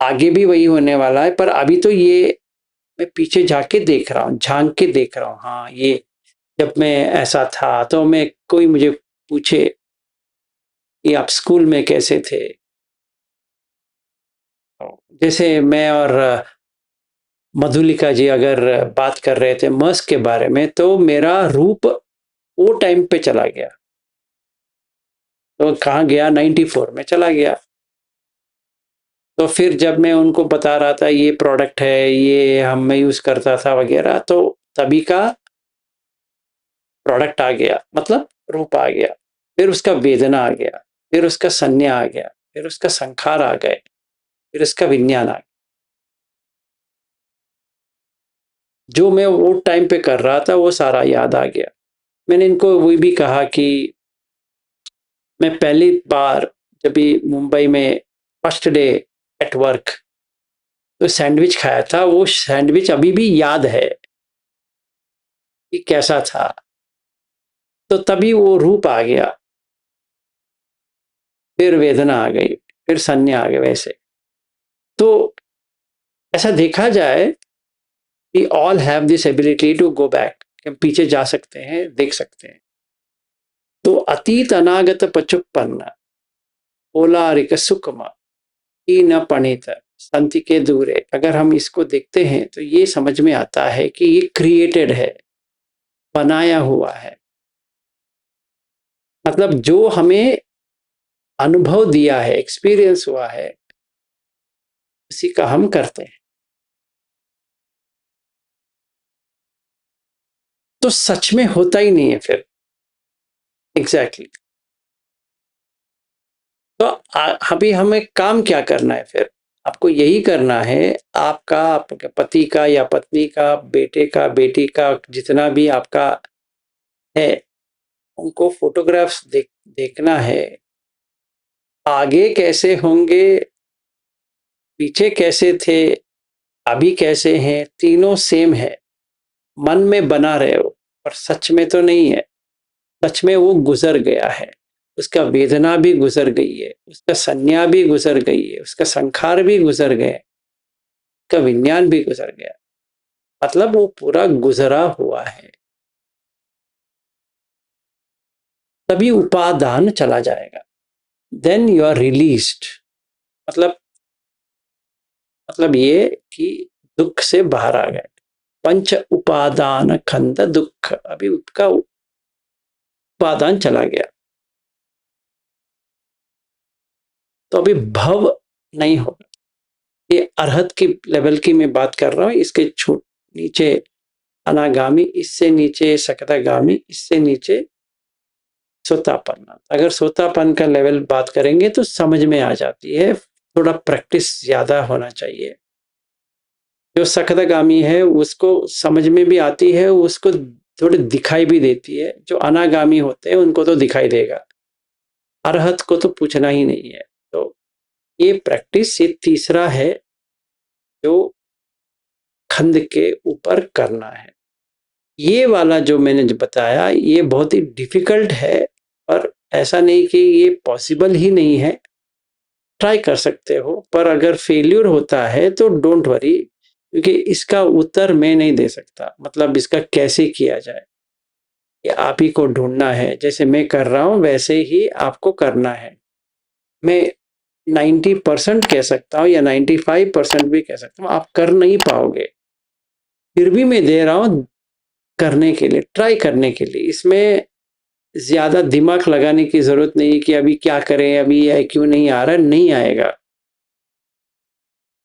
आगे भी वही होने वाला है पर अभी तो ये मैं पीछे जाके देख रहा हूँ, झाँक के देख रहा हूँ। हाँ, ये जब मैं ऐसा था तो मैं कोई मुझे पूछे कि आप स्कूल में कैसे थे? जैसे मैं और मधुलिका जी अगर बात कर रहे थे मस्क के बारे में तो मेरा रूप वो टाइम पे चला गया। तो कहाँ गया 94 में चला गया। तो फिर जब मैं उनको बता रहा था ये प्रोडक्ट है, ये हम मैं यूज़ करता था वगैरह तो तभी का प्रोडक्ट आ गया मतलब रूप आ गया। फिर उसका वेदना आ गया, फिर उसका संज्ञा आ गया, फिर उसका संखार आ गए, फिर उसका विज्ञान आ गया। जो मैं वो टाइम पे कर रहा था वो सारा याद आ गया। मैंने इनको वो भी कहा कि मैं पहली बार जब भी मुंबई में फर्स्ट डे एट वर्क तो सैंडविच खाया था, वो सैंडविच अभी भी याद है कि कैसा था। तो तभी वो रूप आ गया, फिर वेदना आ गई, फिर संज्ञा आ गई वैसे। तो ऐसा देखा जाए कि all have this ability to go back, हम पीछे जा सकते हैं, देख सकते हैं। तो अतीत अनागत पचुप्पन्न ओलारिक सुकमा की न पणित संति के दूरे। अगर हम इसको देखते हैं तो ये समझ में आता है कि ये क्रिएटेड है, बनाया हुआ है। मतलब जो हमें अनुभव दिया है, एक्सपीरियंस हुआ है, उसी का हम करते हैं। तो सच में होता ही नहीं है फिर। Exactly exactly। तो अभी हमें काम क्या करना है फिर? आपको यही करना है, आपका आपके पति का या पत्नी का, बेटे का, बेटी का, जितना भी आपका है, उनको फोटोग्राफ्स देखना है। आगे कैसे होंगे, पीछे कैसे थे, अभी कैसे हैं, तीनों सेम है। मन में बना रहे हो पर सच में तो नहीं है। सच में वो गुजर गया है, उसका वेदना भी गुजर गई है, उसका संज्ञा भी गुजर गई है, उसका संखार भी गुजर गए, उसका विज्ञान भी गुजर गया। मतलब वो पूरा गुजरा हुआ है। तभी उपादान चला जाएगा। Then you are released. मतलब ये कि दुख से बाहर आ गए। पंच उपादान खंड दुख, अभी उसका उपादान चला गया। तो अभी भव नहीं होगा। ये अरहत की लेवल की मैं बात कर रहा हूँ। इसके छूट नीचे अनागामी, इससे नीचे सकतागामी, इससे नीचे सोतापन्न। अगर सोतापन का लेवल बात करेंगे तो समझ में आ जाती है, थोड़ा प्रैक्टिस ज्यादा होना चाहिए। जो सकतागामी है उसको समझ में भी आती है, उसको थोड़ी दिखाई भी देती है। जो अनागामी होते हैं उनको तो दिखाई देगा, अरहत को तो पूछना ही नहीं है। तो ये प्रैक्टिस, ये तीसरा है जो खंड के ऊपर करना है। ये वाला जो मैंने जो बताया ये बहुत ही डिफिकल्ट है, पर ऐसा नहीं कि ये पॉसिबल ही नहीं है। ट्राई कर सकते हो, पर अगर फेल्यूर होता है तो डोंट वरी, क्योंकि इसका उत्तर मैं नहीं दे सकता। मतलब इसका कैसे किया जाए ये आप ही को ढूंढना है। जैसे मैं कर रहा हूं वैसे ही आपको करना है। मैं 90% कह सकता हूँ या 95% भी कह सकता हूँ, आप कर नहीं पाओगे। फिर भी मैं दे रहा हूँ करने के लिए, ट्राई करने के लिए। इसमें ज्यादा दिमाग लगाने की जरूरत नहीं है कि अभी क्या करें, अभी ये क्यों नहीं आ रहा, नहीं आएगा।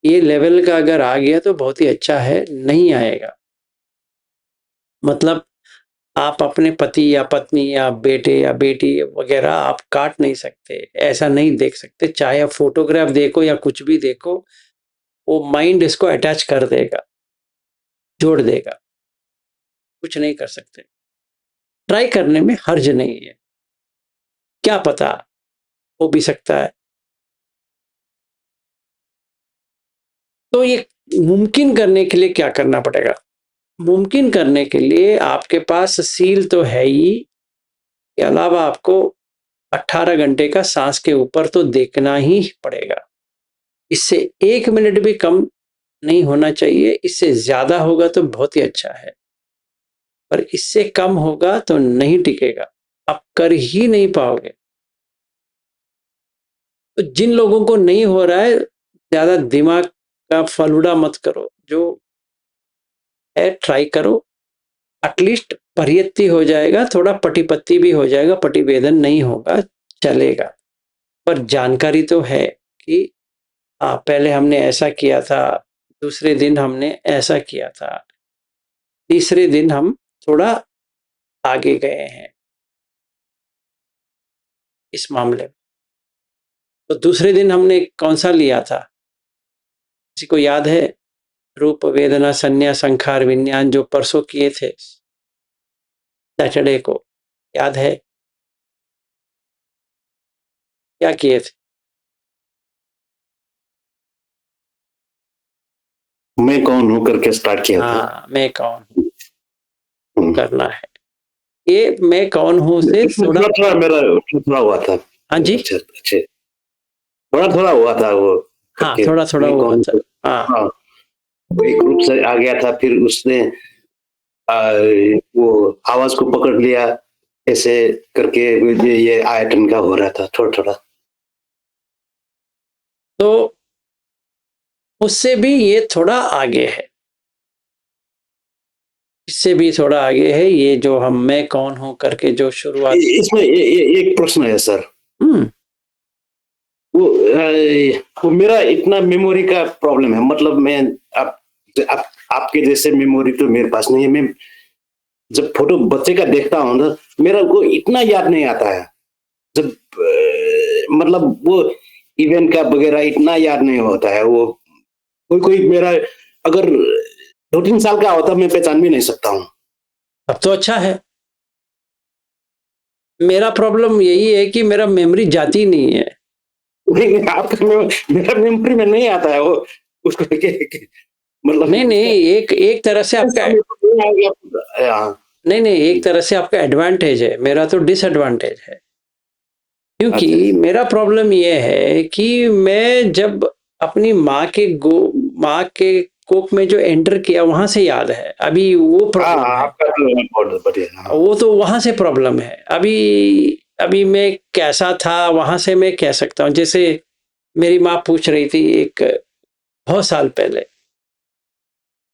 ये लेवल का अगर आ गया तो बहुत ही अच्छा है, नहीं आएगा मतलब आप अपने पति या पत्नी या बेटे या बेटी वगैरह आप काट नहीं सकते, ऐसा नहीं देख सकते। चाहे आप फोटोग्राफ देखो या कुछ भी देखो, वो माइंड इसको अटैच कर देगा, जोड़ देगा। कुछ नहीं कर सकते। ट्राई करने में हर्ज नहीं है। क्या पता हो भी सकता है। तो ये मुमकिन करने के लिए क्या करना पड़ेगा? मुमकिन करने के लिए आपके पास सील तो है ही, के अलावा आपको 18 घंटे का सांस के ऊपर तो देखना ही पड़ेगा। इससे 1 मिनट भी कम नहीं होना चाहिए, इससे ज़्यादा होगा तो बहुत ही अच्छा है, पर इससे कम होगा तो नहीं टिकेगा, आप कर ही नहीं पाओगे। तो जिन लोगों को नहीं हो रहा है, ज़्यादा दिमाग का फलूदा मत करो, जो है ट्राई करो, एटलीस्ट परियत्ति हो जाएगा, थोड़ा पटी-पत्ती भी हो जाएगा, पटिवेदन नहीं होगा, चलेगा। पर जानकारी तो है कि पहले हमने ऐसा किया था, दूसरे दिन हमने ऐसा किया था, तीसरे दिन हम थोड़ा आगे गए हैं इस मामले में। तो दूसरे दिन हमने कौन-सा लिया था? किसी को याद है? रूप, वेदना, संज्ञा, संखार, विज्ञान जो परसों किए थे, सैटरडे को, याद है? क्या किए थे? मैं कौन हूँ करके स्टार्ट किया था। हाँ, मैं कौन हूँ करना है। ये मैं कौन हूँ से थोड़ा थोड़ा मेरा थोड़ा हुआ था। हाँ जी? अच्छा, अच्छे थोड़ा-थोड़ा हुआ था वो हाँ, करके थोड़ा-थोड़ा मैं हुआ कौन था। हूँ। हाँ, हाँ, एक ग्रुप से आ गया था फिर उसने अ, वो आवाज़ को पकड़ लिया, ऐसे करके मुझे ये आयतन का हो रहा था थोड़ा-थोड़ा। तो उससे भी ये थोड़ा आगे है। इससे भी थोड़ा आगे है, ये जो हम मैं कौन हूँ करके जो शुरुआत इसमें ये एक प्रश्न है सर। हुँ, वो वो मेरा इतना मेमोरी का प्रॉब्लम है मतलब मैं आप आप आपके जैसे मेमोरी तो मेरे पास नहीं है। मैं जब फ़ोटो बच्चे का देखता हूँ ना, मेरा को इतना याद नहीं आता है। जब मतलब वो इवेंट का वगैरह इतना याद नहीं होता है। वो कोई-कोई मेरा अगर 2-3 साल का होता मैं पहचान भी नहीं सकता हूँ। तब तो अच्छा है। मेरा प्रॉब्लम यही है कि मेरा मेमोरी जाती नहीं है। नहीं, आपका मेरा मेमोरी में नहीं आता है वो उसको के मतलब नहीं, नहीं, उसका एक एक तरह से आपका नहीं आ गया। हाँ। नहीं, नहीं, एक तरह से आपका एडवांटेज है, मेरा तो डिसएडवांटेज है। अच्छा, क्योंकि अच्छा। मेरा प्रॉब्लम ये है कि मैं जब अपनी माँ के कोख में जो एंटर किया वहाँ से याद है। अभी वो हाँ, प्रॉब्लम हाँ, है। आपका तो बहुत बढ़िया। हाँ। वो तो वहाँ से प्रॉब्लम है। अभी अभी मैं कैसा था वहाँ से मैं कह सकता हूँ। जैसे मेरी माँ पूछ रही थी एक बहुत साल पहले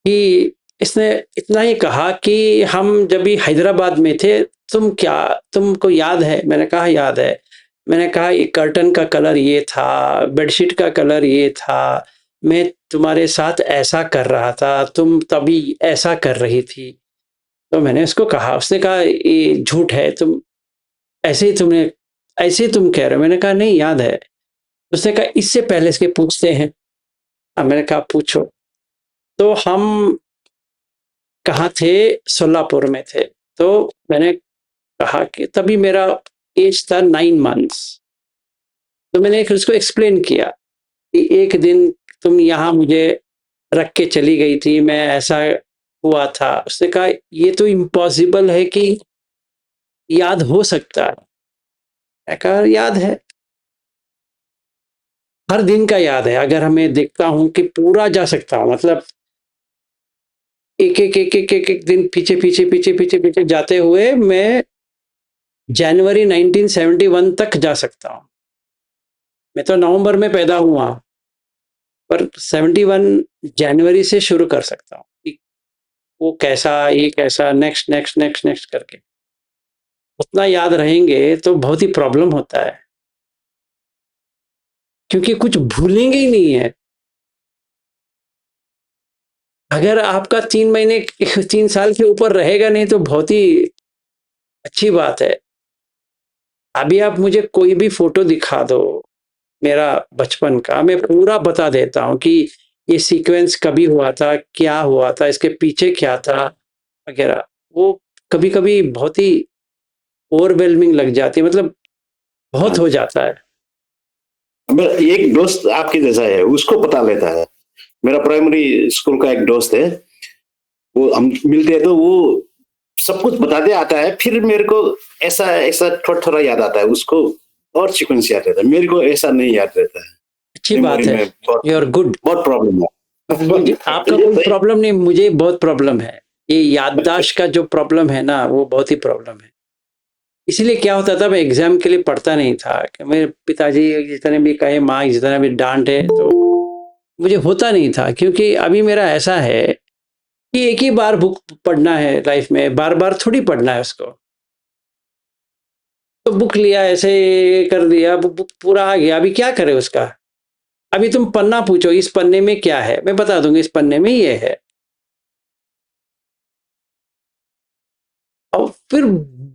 कि इसने इतना ही कहा कि हम जब भी हैदराबाद में थे, तुमको याद है? मैंने कहा याद है। मैंने कहा ये कर्टन का कलर ये था, बेडशीट का कलर ये था, मैं तुम्हारे साथ ऐसा कर रहा था, तुम तभी ऐसा कर रही थी। तो मैंने उसको कहा, उसने कहा ये झूठ है, ऐसे ही तुम कह रहे हो। मैंने कहा नहीं याद है। उसने कहा इससे पहले इसके पूछते हैं। अब मैंने कहा पूछो। तो हम कहाँ थे? सोलापुर में थे। तो मैंने कहा कि तभी मेरा एज था 9 मंथ्स। तो मैंने फिर उसको एक्सप्लेन किया कि एक दिन तुम यहाँ मुझे रख के चली गई थी, मैं ऐसा हुआ था। उसने कहा ये तो इम्पॉसिबल है कि याद हो सकता है। मैंने कहा याद है, हर दिन का याद है। अगर हमें देखता हूँ कि पूरा जा सकता हूँ, मतलब एक-एक दिन पीछे जाते हुए मैं जनवरी 1971 तक जा सकता हूँ। मैं तो नवंबर में पैदा हुआ, पर 71 जनवरी से शुरू कर सकता हूँ कि वो कैसा, ये कैसा, नेक्स्ट, नेक्स्ट, नेक्स्ट, नेक्स्ट करके। उतना याद रहेंगे तो बहुत ही प्रॉब्लम होता है, क्योंकि कुछ भूलेंगे ही नहीं है। अगर आपका 3 महीने 3 साल के ऊपर रहेगा नहीं तो बहुत ही अच्छी बात है। अभी आप मुझे कोई भी फ़ोटो दिखा दो, मेरा बचपन का, मैं पूरा बता देता हूँ कि ये सीक्वेंस कभी हुआ था, क्या हुआ था, इसके पीछे क्या था, वगैरह। वो कभी-कभी बहुत ही ओवरवेलमिंग लग जाती है, मतलब बहुत हाँ, हो जाता है। मेरा एक दोस्त आपके जैसा है, उसको पता लेता है। मेरा प्राइमरी स्कूल का एक दोस्त है, वो हम मिलते हैं तो वो सब कुछ बताते आता है, फिर मेरे को ऐसा ऐसा थोड़ा थोड़ा याद आता है उसको, और सीक्वेंस याद रहता है, मेरे को ऐसा नहीं याद रहता है। अच्छी बात मेमोरी है, में बहुत यू आर गुड। बहुत प्रॉब्लम है। मुझे आपका कोई प्रॉब्लम नहीं, मुझे बहुत प्रॉब्लम है। ये याददाश्त का जो प्रॉब्लम है ना, वो बहुत ही प्रॉब्लम है। इसीलिए क्या होता था, मैं एग्जाम के लिए पढ़ता नहीं था कि मेरे पिताजी जितने भी कहे, माँ जितना भी डांटे, तो मुझे होता नहीं था। क्योंकि अभी मेरा ऐसा है कि एक ही बार बुक पढ़ना है लाइफ में, बार बार थोड़ी पढ़ना है उसको। तो बुक लिया, ऐसे कर दिया, बुक पूरा आ गया, अभी क्या करे उसका। अभी तुम पन्ना पूछो, इस पन्ने में क्या है, मैं बता दूंगा इस पन्ने में ये है। और फिर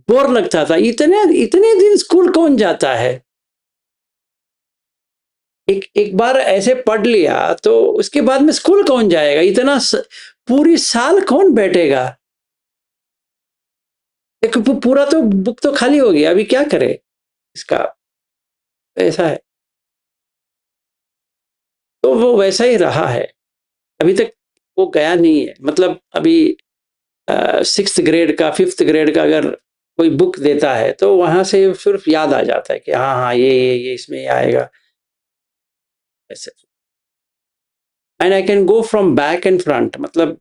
बोर लगता था। इतने इतने दिन स्कूल कौन जाता है। एक एक बार ऐसे पढ़ लिया तो उसके बाद में स्कूल कौन जाएगा, इतना पूरी साल कौन बैठेगा। एक पूरा तो बुक तो खाली हो गया, अभी क्या करे इसका। ऐसा है, तो वो वैसा ही रहा है अभी तक। वो गया नहीं है। मतलब अभी 6th ग्रेड का, 5th ग्रेड का अगर कोई बुक देता है तो वहां से सिर्फ याद आ जाता है कि हाँ हाँ ये इसमें ये आएगा, ऐसे। And I can go from back and front, मतलब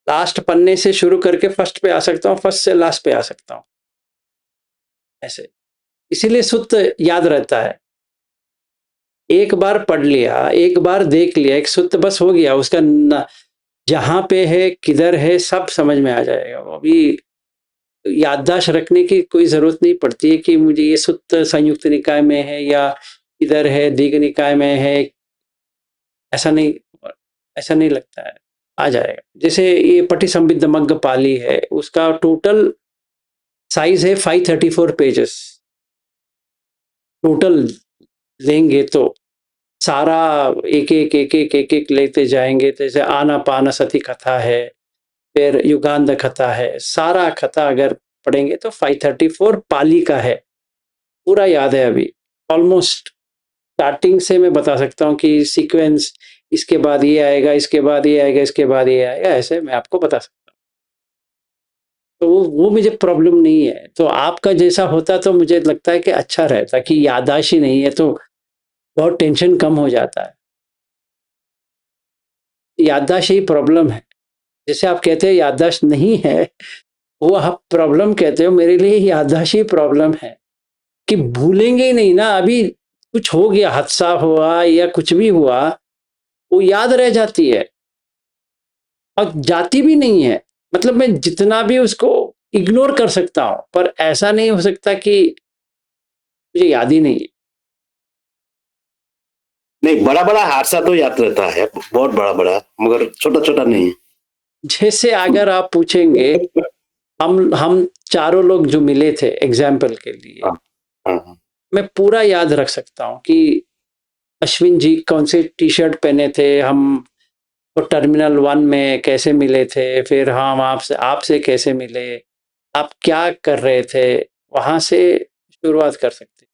लास्ट पन्ने से शुरू करके फर्स्ट पे आ सकता हूँ, फर्स्ट से लास्ट पे आ सकता हूँ, ऐसे। इसीलिए सुत्त याद रहता है। एक बार पढ़ लिया, एक बार देख लिया, एक सुत्त बस हो गया उसका। जहां पे है, किधर है, सब समझ में आ जाएगा। वो अभी याददाश्त रखने की कोई जरूरत नहीं पड़ती है कि मुझे ये सुत्त संयुक्त निकाय में है या इधर है, दीर्घ निकाय में है। ऐसा नहीं, ऐसा नहीं लगता है, आ जाएगा। जैसे ये पटिसंभिद्ध मग्ग पाली है, उसका टोटल साइज है 534 पेजेस। टोटल लेंगे तो सारा एक एक लेते जाएंगे। जैसे आनापान सती कथा है, फिर युगांध कथा है, सारा कथा अगर पढ़ेंगे तो 534 पाली का है। पूरा याद है अभी, ऑलमोस्ट स्टार्टिंग से मैं बता सकता हूँ कि सीक्वेंस, इसके बाद ये आएगा, इसके बाद ये आएगा, इसके बाद ये आएगा, ऐसे मैं आपको बता सकता हूँ। तो वो मुझे प्रॉब्लम नहीं है। तो आपका जैसा होता तो मुझे लगता है कि अच्छा रहता, कि याददाश्त ही नहीं है तो बहुत टेंशन कम हो जाता है। याददाश्त ही प्रॉब्लम है। जैसे आप कहते हैं याददाश्त नहीं है, वो आप प्रॉब्लम कहते हो, मेरे लिए याददाश्त ही प्रॉब्लम है। कि भूलेंगे ही नहीं ना। अभी कुछ हो गया, हादसा हुआ या कुछ भी हुआ, वो याद रह जाती है और जाती भी नहीं है। मतलब मैं जितना भी उसको इग्नोर कर सकता हूं, पर ऐसा नहीं हो सकता कि मुझे याद ही नहीं है। नहीं, बड़ा बड़ा हादसा तो याद रहता है, बहुत बड़ा बड़ा, मगर छोटा छोटा नहीं। जैसे अगर आप पूछेंगे, हम चारों लोग जो मिले थे एग्जाम्पल के लिए, हाँ हाँ मैं पूरा याद रख सकता हूँ कि अश्विन जी कौन से टी शर्ट पहने थे, हम तो टर्मिनल 1 में कैसे मिले थे, फिर हम आपसे कैसे मिले, आप क्या कर रहे थे, वहां से शुरुआत कर सकते।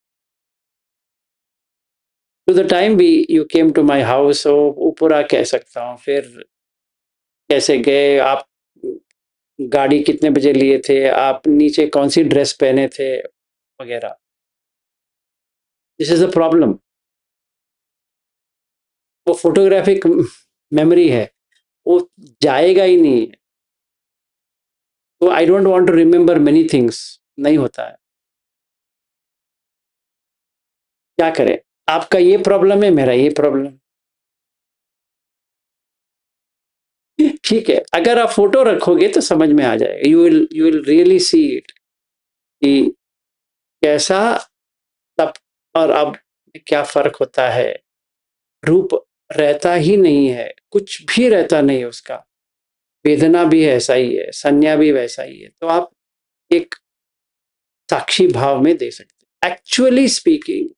टू द टाइम भी you came to my house, वो पूरा कह सकता हूँ। फिर कैसे गए आप, गाड़ी कितने बजे लिए थे, आप नीचे कौन सी ड्रेस पहने थे, वगैरह। This is the problem. वो फोटोग्राफिक मेमोरी है, वो जाएगा ही नहीं। तो I don't want to remember many things, नहीं होता है। क्या करें, आपका ये प्रॉब्लम है, मेरा ये प्रॉब्लम। ठीक है, अगर आप फोटो रखोगे तो समझ में आ जाएगा। You will really see it कि कैसा तब और अब में क्या फर्क होता है। रूप रहता ही नहीं है, कुछ भी रहता नहीं है उसका। वेदना भी ऐसा ही है, संज्ञा भी वैसा ही है। तो आप एक साक्षी भाव में दे सकते हैं। एक्चुअली स्पीकिंग,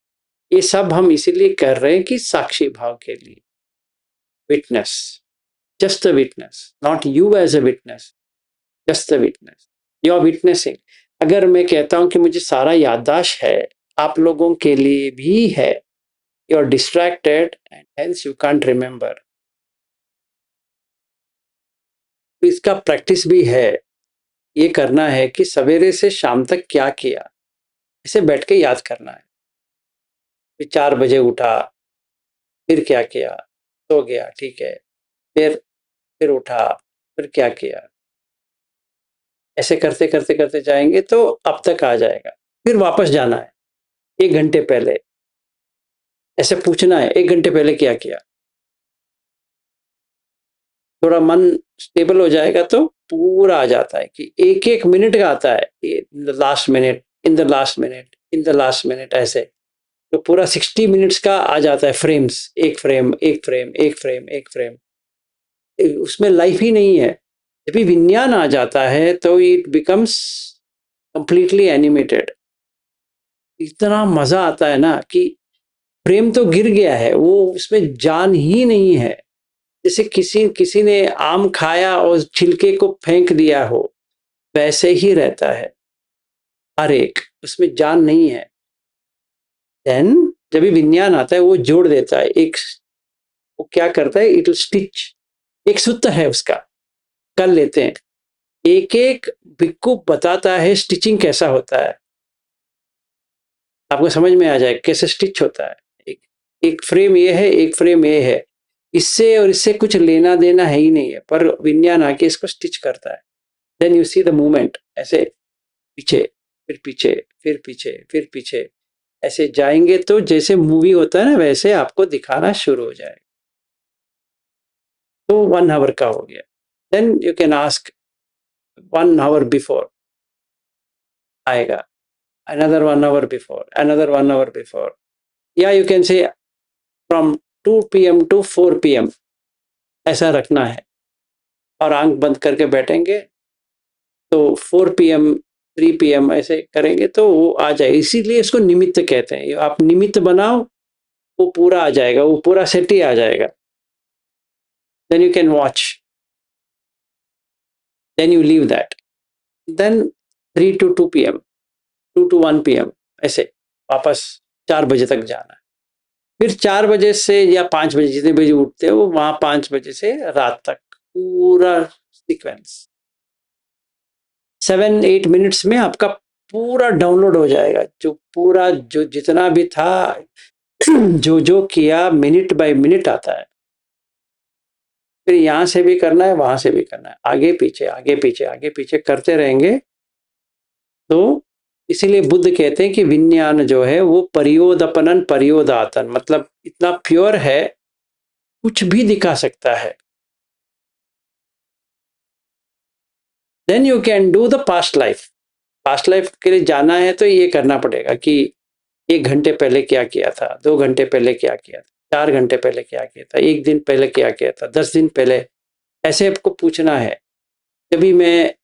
ये सब हम इसीलिए कर रहे हैं कि साक्षी भाव के लिए, witness, just a witness, not you as a witness, just a witness, you are witnessing. अगर मैं कहता हूं कि मुझे सारा याददाश्त है, आप लोगों के लिए भी है, you are distracted and hence you can't remember. तो इसका प्रैक्टिस भी है, ये करना है कि सवेरे से शाम तक क्या किया, इसे बैठ के याद करना है। फिर 4 बजे उठा, फिर क्या किया, सो गया, ठीक है, फिर उठा, फिर क्या किया, ऐसे करते करते करते जाएंगे तो अब तक आ जाएगा। फिर वापस जाना है 1 घंटे पहले, ऐसे पूछना है 1 घंटे पहले क्या किया। थोड़ा मन स्टेबल हो जाएगा तो पूरा आ जाता है कि एक एक मिनट का आता है, in the last minute, in the last minute, in the last minute, ऐसे तो पूरा 60 मिनट्स का आ जाता है फ्रेम्स, एक फ्रेम एक फ्रेम एक फ्रेम एक फ्रेम, उसमें लाइफ ही नहीं है। जब भी विज्ञान आ जाता है तो इट बिकम्स कंप्लीटली एनिमेटेड। इतना मजा आता है ना कि फ्रेम तो गिर गया है, वो उसमें जान ही नहीं है। जैसे किसी किसी ने आम खाया और छिलके को फेंक दिया हो, वैसे ही रहता है हर एक, उसमें जान नहीं है। देन जब भी विज्ञान आता है वो जोड़ देता है एक, वो क्या करता है, इट विल स्टिच, एक सूत्र है उसका, कर लेते हैं, एक एक भिक्कू बताता है स्टिचिंग कैसा होता है, आपको समझ में आ जाए कैसे स्टिच होता है। एक, एक फ्रेम ये है, एक फ्रेम ये है, इससे और इससे कुछ लेना देना है ही नहीं है, पर विज्ञान आके इसको स्टिच करता है। Then you see the movement, ऐसे पीछे फिर पीछे फिर पीछे फिर पीछे, ऐसे जाएंगे तो जैसे मूवी होता है ना वैसे आपको दिखाना शुरू हो जाएगा। तो 1 आवर का हो गया। Then you can ask 1 hour before आएगा, another 1 hour before, another 1 hour before, या you can say from 2 PM to 4 PM ऐसा रखना है और आंख बंद करके बैठेंगे तो 4 PM 3 PM ऐसे करेंगे तो वो आ जाए। इसीलिए इसको निमित्त कहते हैं, आप निमित्त बनाओ वो पूरा आ जाएगा, वो पूरा सेट ही आ जाएगा। Then you can watch, then you leave that, then 3 to 2 PM, 2 to 1 PM ऐसे वापस 4 बजे तक जाना है। फिर 4 बजे से या 5 बजे, जितने बजे उठते हो वहां 5 बजे से रात तक पूरा सीक्वेंस 7-8 मिनट्स में आपका पूरा डाउनलोड हो जाएगा, जो पूरा जो जितना भी था जो जो किया मिनट बाय मिनट आता है। फिर यहां से भी करना है, वहां से भी करना है, आगे पीछे आगे पीछे आगे पीछे करते रहेंगे। तो इसीलिए बुद्ध कहते हैं कि विज्ञान जो है वो परियोदपनन परियोदातन, मतलब इतना प्योर है कुछ भी दिखा सकता है। Then you can do the past life. Past life के लिए जाना है तो ये करना पड़ेगा कि 1 घंटे पहले क्या किया था, 2 घंटे पहले क्या किया था, 4 घंटे पहले क्या किया था, 1 दिन पहले क्या किया था, 10 दिन पहले, ऐसे आपको पूछना है। जब भी मैं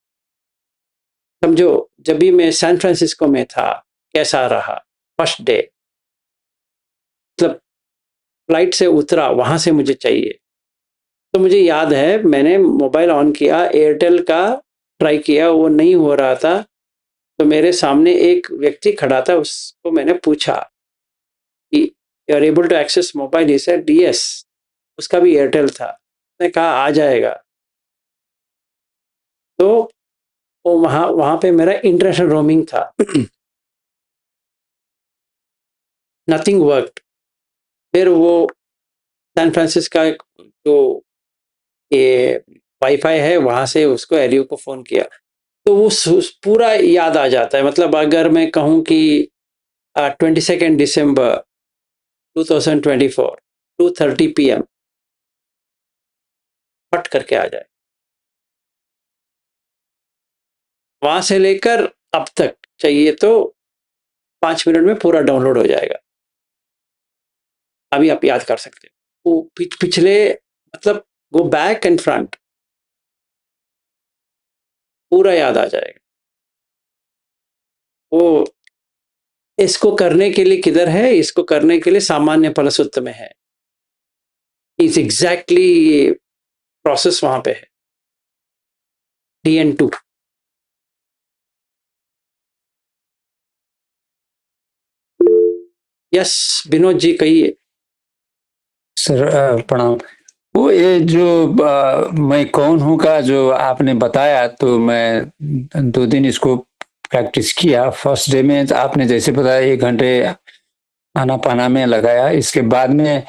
समझो, जब भी मैं सैन फ्रांसिस्को में था कैसा रहा फर्स्ट डे, मतलब फ्लाइट से उतरा वहां से मुझे चाहिए। तो मुझे याद है मैंने मोबाइल ऑन किया, एयरटेल का ट्राई किया, वो नहीं हो रहा था। तो मेरे सामने एक व्यक्ति खड़ा था, उसको मैंने पूछा कि you are able to access mobile, he said yes, उसका भी एयरटेल था। मैंने कहा आ जाएगा। तो वो वहाँ वहाँ पे मेरा इंटरनेशनल रोमिंग था। Nothing worked. फिर वो सैन फ्रांसिस्को का जो ये वाईफाई है वहाँ से उसको एरियो को फ़ोन किया, तो वो पूरा याद आ जाता है। मतलब अगर मैं कहूँ कि 22 दिसंबर 2024 2:30 PM फट करके आ जाए, वहां से लेकर अब तक चाहिए तो 5 मिनट में पूरा डाउनलोड हो जाएगा। अभी आप याद कर सकते हो वो पिछले, मतलब गो बैक एंड फ्रंट पूरा याद आ जाएगा। वो इसको करने के लिए किधर है, इसको करने के लिए सामान्य फलसूत्र में है। इस एग्जैक्टली प्रोसेस वहां पे है, DN2। यस विनोद जी कहिए। सर प्रणाम। वो ये जो मैं कौन हूँ का जो आपने बताया, तो मैं 2 दिन इसको प्रैक्टिस किया। फर्स्ट डे में आपने जैसे बताया 1 घंटे आना-पाना में लगाया। इसके बाद में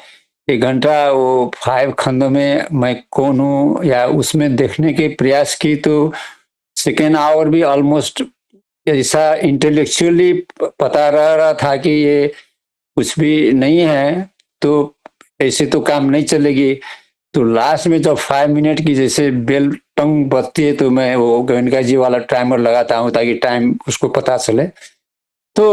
1 घंटा वो 5 खंडों में मैं कौन हूँ या उसमें देखने के प्रयास की, तो सेकेंड आवर भी ऑलमोस्ट ऐसा इंटेलेक्चुअली पता रह रहा था कि ये कुछ भी नहीं है, तो ऐसे तो काम नहीं चलेगी। तो लास्ट में जब 5 मिनट की जैसे बेल टंग बजती है, तो मैं वो गोयनका जी वाला टाइमर लगाता हूँ ताकि टाइम उसको पता चले। तो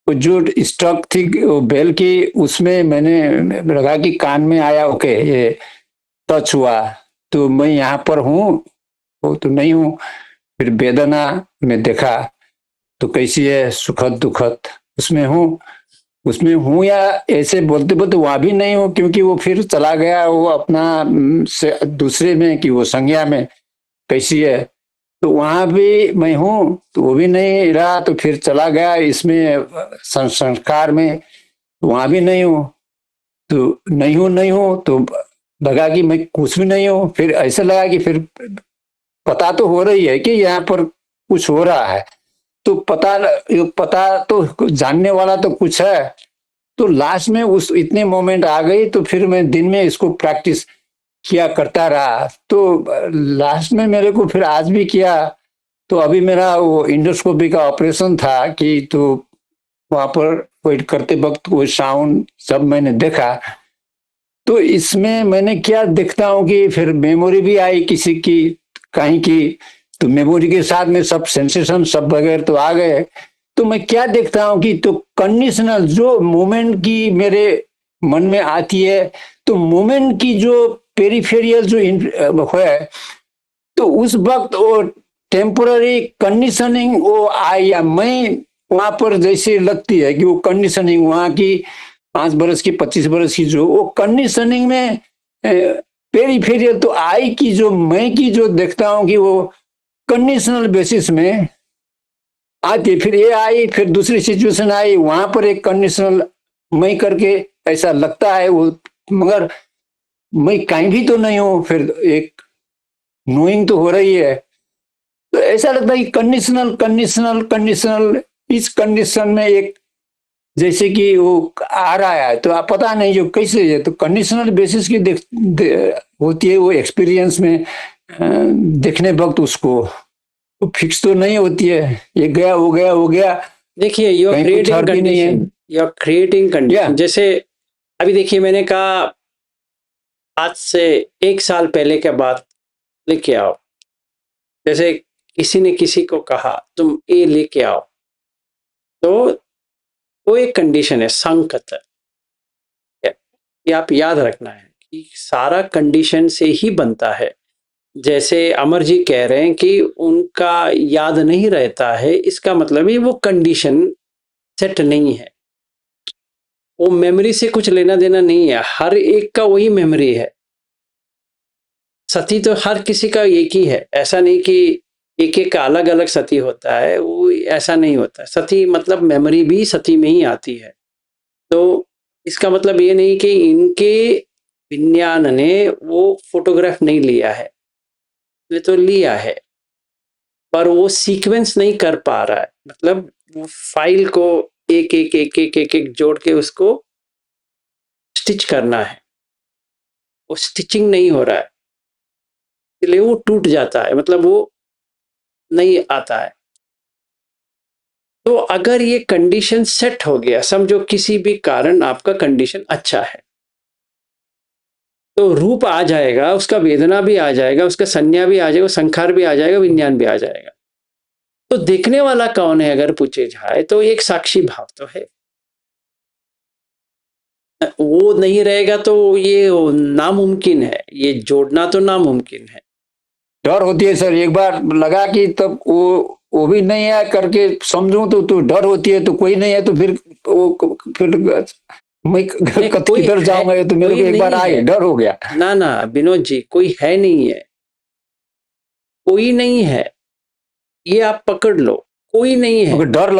वो जो स्ट्रक थी वो बेल की, उसमें मैंने लगा कि कान में आया, ओके ये टच हुआ, तो मैं यहाँ पर हूँ, वो तो नहीं हूँ। फिर वेदना में देखा तो कैसी है, सुखद दुखद, उसमें हूँ या ऐसे बोलते बोलते वहां भी नहीं हूँ, क्योंकि वो फिर चला गया वो अपना से दूसरे में कि वो संज्ञा में कैसी है, तो वहां भी मैं हूँ तो वो भी नहीं रहा, तो फिर चला गया इसमें संस्कार में, तो वहां भी नहीं हूँ। तो नहीं हूँ तो लगा कि मैं कुछ भी नहीं हूँ। फिर ऐसा लगा कि फिर पता तो हो रही है कि यहाँ पर कुछ हो रहा है, तो पता तो जानने वाला तो कुछ है। तो लास्ट में उस इतने मोमेंट आ गई, तो फिर मैं दिन में इसको प्रैक्टिस किया करता रहा। तो लास्ट में मेरे को फिर आज भी किया, तो अभी मेरा वो इंडोस्कोपी का ऑपरेशन था कि, तो वहां पर वेट करते वक्त वो साउंड सब मैंने देखा। तो इसमें मैंने क्या देखता हूँ कि फिर मेमोरी भी आई किसी की कहीं की, तो मेमोरी के साथ में सब सेंसेशन सब वगैरह तो आ गए। तो मैं क्या देखता हूँ कि तो कंडीशनल जो मोमेंट की मेरे मन में आती है, तो मोमेंट की जो पेरिफेरियल जो है, तो उस वक्त वो टेम्पोररी कंडीशनिंग वो आई, या मैं वहां पर जैसे लगती है कि वो कंडीशनिंग वहां की 5 बरस की 25 बरस की जो वो कंडीशनिंग में पेरिफेरियल तो आई की जो मैं की जो देखता हूँ कि वो कंडीशनल बेसिस में आती, फिर ये आई, फिर दूसरी सिचुएशन आई, वहां पर एक कंडीशनल मैं करके ऐसा लगता है वो, मगर मैं कहीं भी तो नहीं हूं। फिर एक नोइंग तो हो रही है, तो ऐसा लगता है कि कंडीशनल कंडीशनल कंडीशनल, इस कंडीशन में एक जैसे कि वो आ रहा है, तो आप पता नहीं जो कैसे है, तो कंडीशनल बेसिस की होती है वो एक्सपीरियंस में देखने वक्त उसको तो फिक्स तो नहीं होती है, ये गया हो गया हो गया। देखिए you are creating condition, you are creating condition. जैसे अभी देखिए मैंने कहा आज से 1 साल पहले के बात लेके आओ, जैसे किसी ने किसी को कहा तुम ए लेके आओ, तो वो एक कंडीशन है, संकत है। ये आप याद रखना है कि सारा कंडीशन से ही बनता है। जैसे अमर जी कह रहे हैं कि उनका याद नहीं रहता है, इसका मतलब है वो कंडीशन सेट नहीं है, वो मेमोरी से कुछ लेना देना नहीं है, हर एक का वही मेमोरी है। सती तो हर किसी का एक ही है, ऐसा नहीं कि एक एक का अलग अलग सती होता है, वो ऐसा नहीं होता। सती मतलब मेमोरी भी सती में ही आती है। तो इसका मतलब ये नहीं कि इनके विज्ञान ने वो फोटोग्राफ नहीं लिया है, ये तो लिया है, पर वो सीक्वेंस नहीं कर पा रहा है। मतलब वो फाइल को एक एक एक एक एक एक जोड़ के उसको स्टिच करना है, वो स्टिचिंग नहीं हो रहा है, इसलिए वो टूट जाता है, मतलब वो नहीं आता है। तो अगर ये कंडीशन सेट हो गया, समझो किसी भी कारण आपका कंडीशन अच्छा है, तो रूप आ जाएगा, उसका वेदना भी आ जाएगा, उसका संज्ञा भी आ जाएगा, संखार भी आ जाएगा, विज्ञान भी आ जाएगा। तो देखने वाला कौन है अगर पूछे जाए, तो एक साक्षी भाव तो है, वो नहीं रहेगा तो ये नामुमकिन है, ये जोड़ना तो नामुमकिन है। डर होती है सर, एक बार लगा कि तब वो भी नहीं है करके समझूं, तो डर होती है, तो कोई नहीं है तो फिर मैं किधर जाऊंगा, तो मेरे को एक बार आए डर हो गया। ना ना विनोद जी, कोई है नहीं है, कोई नहीं है, ये आप पकड़ लो, कोई नहीं है। डर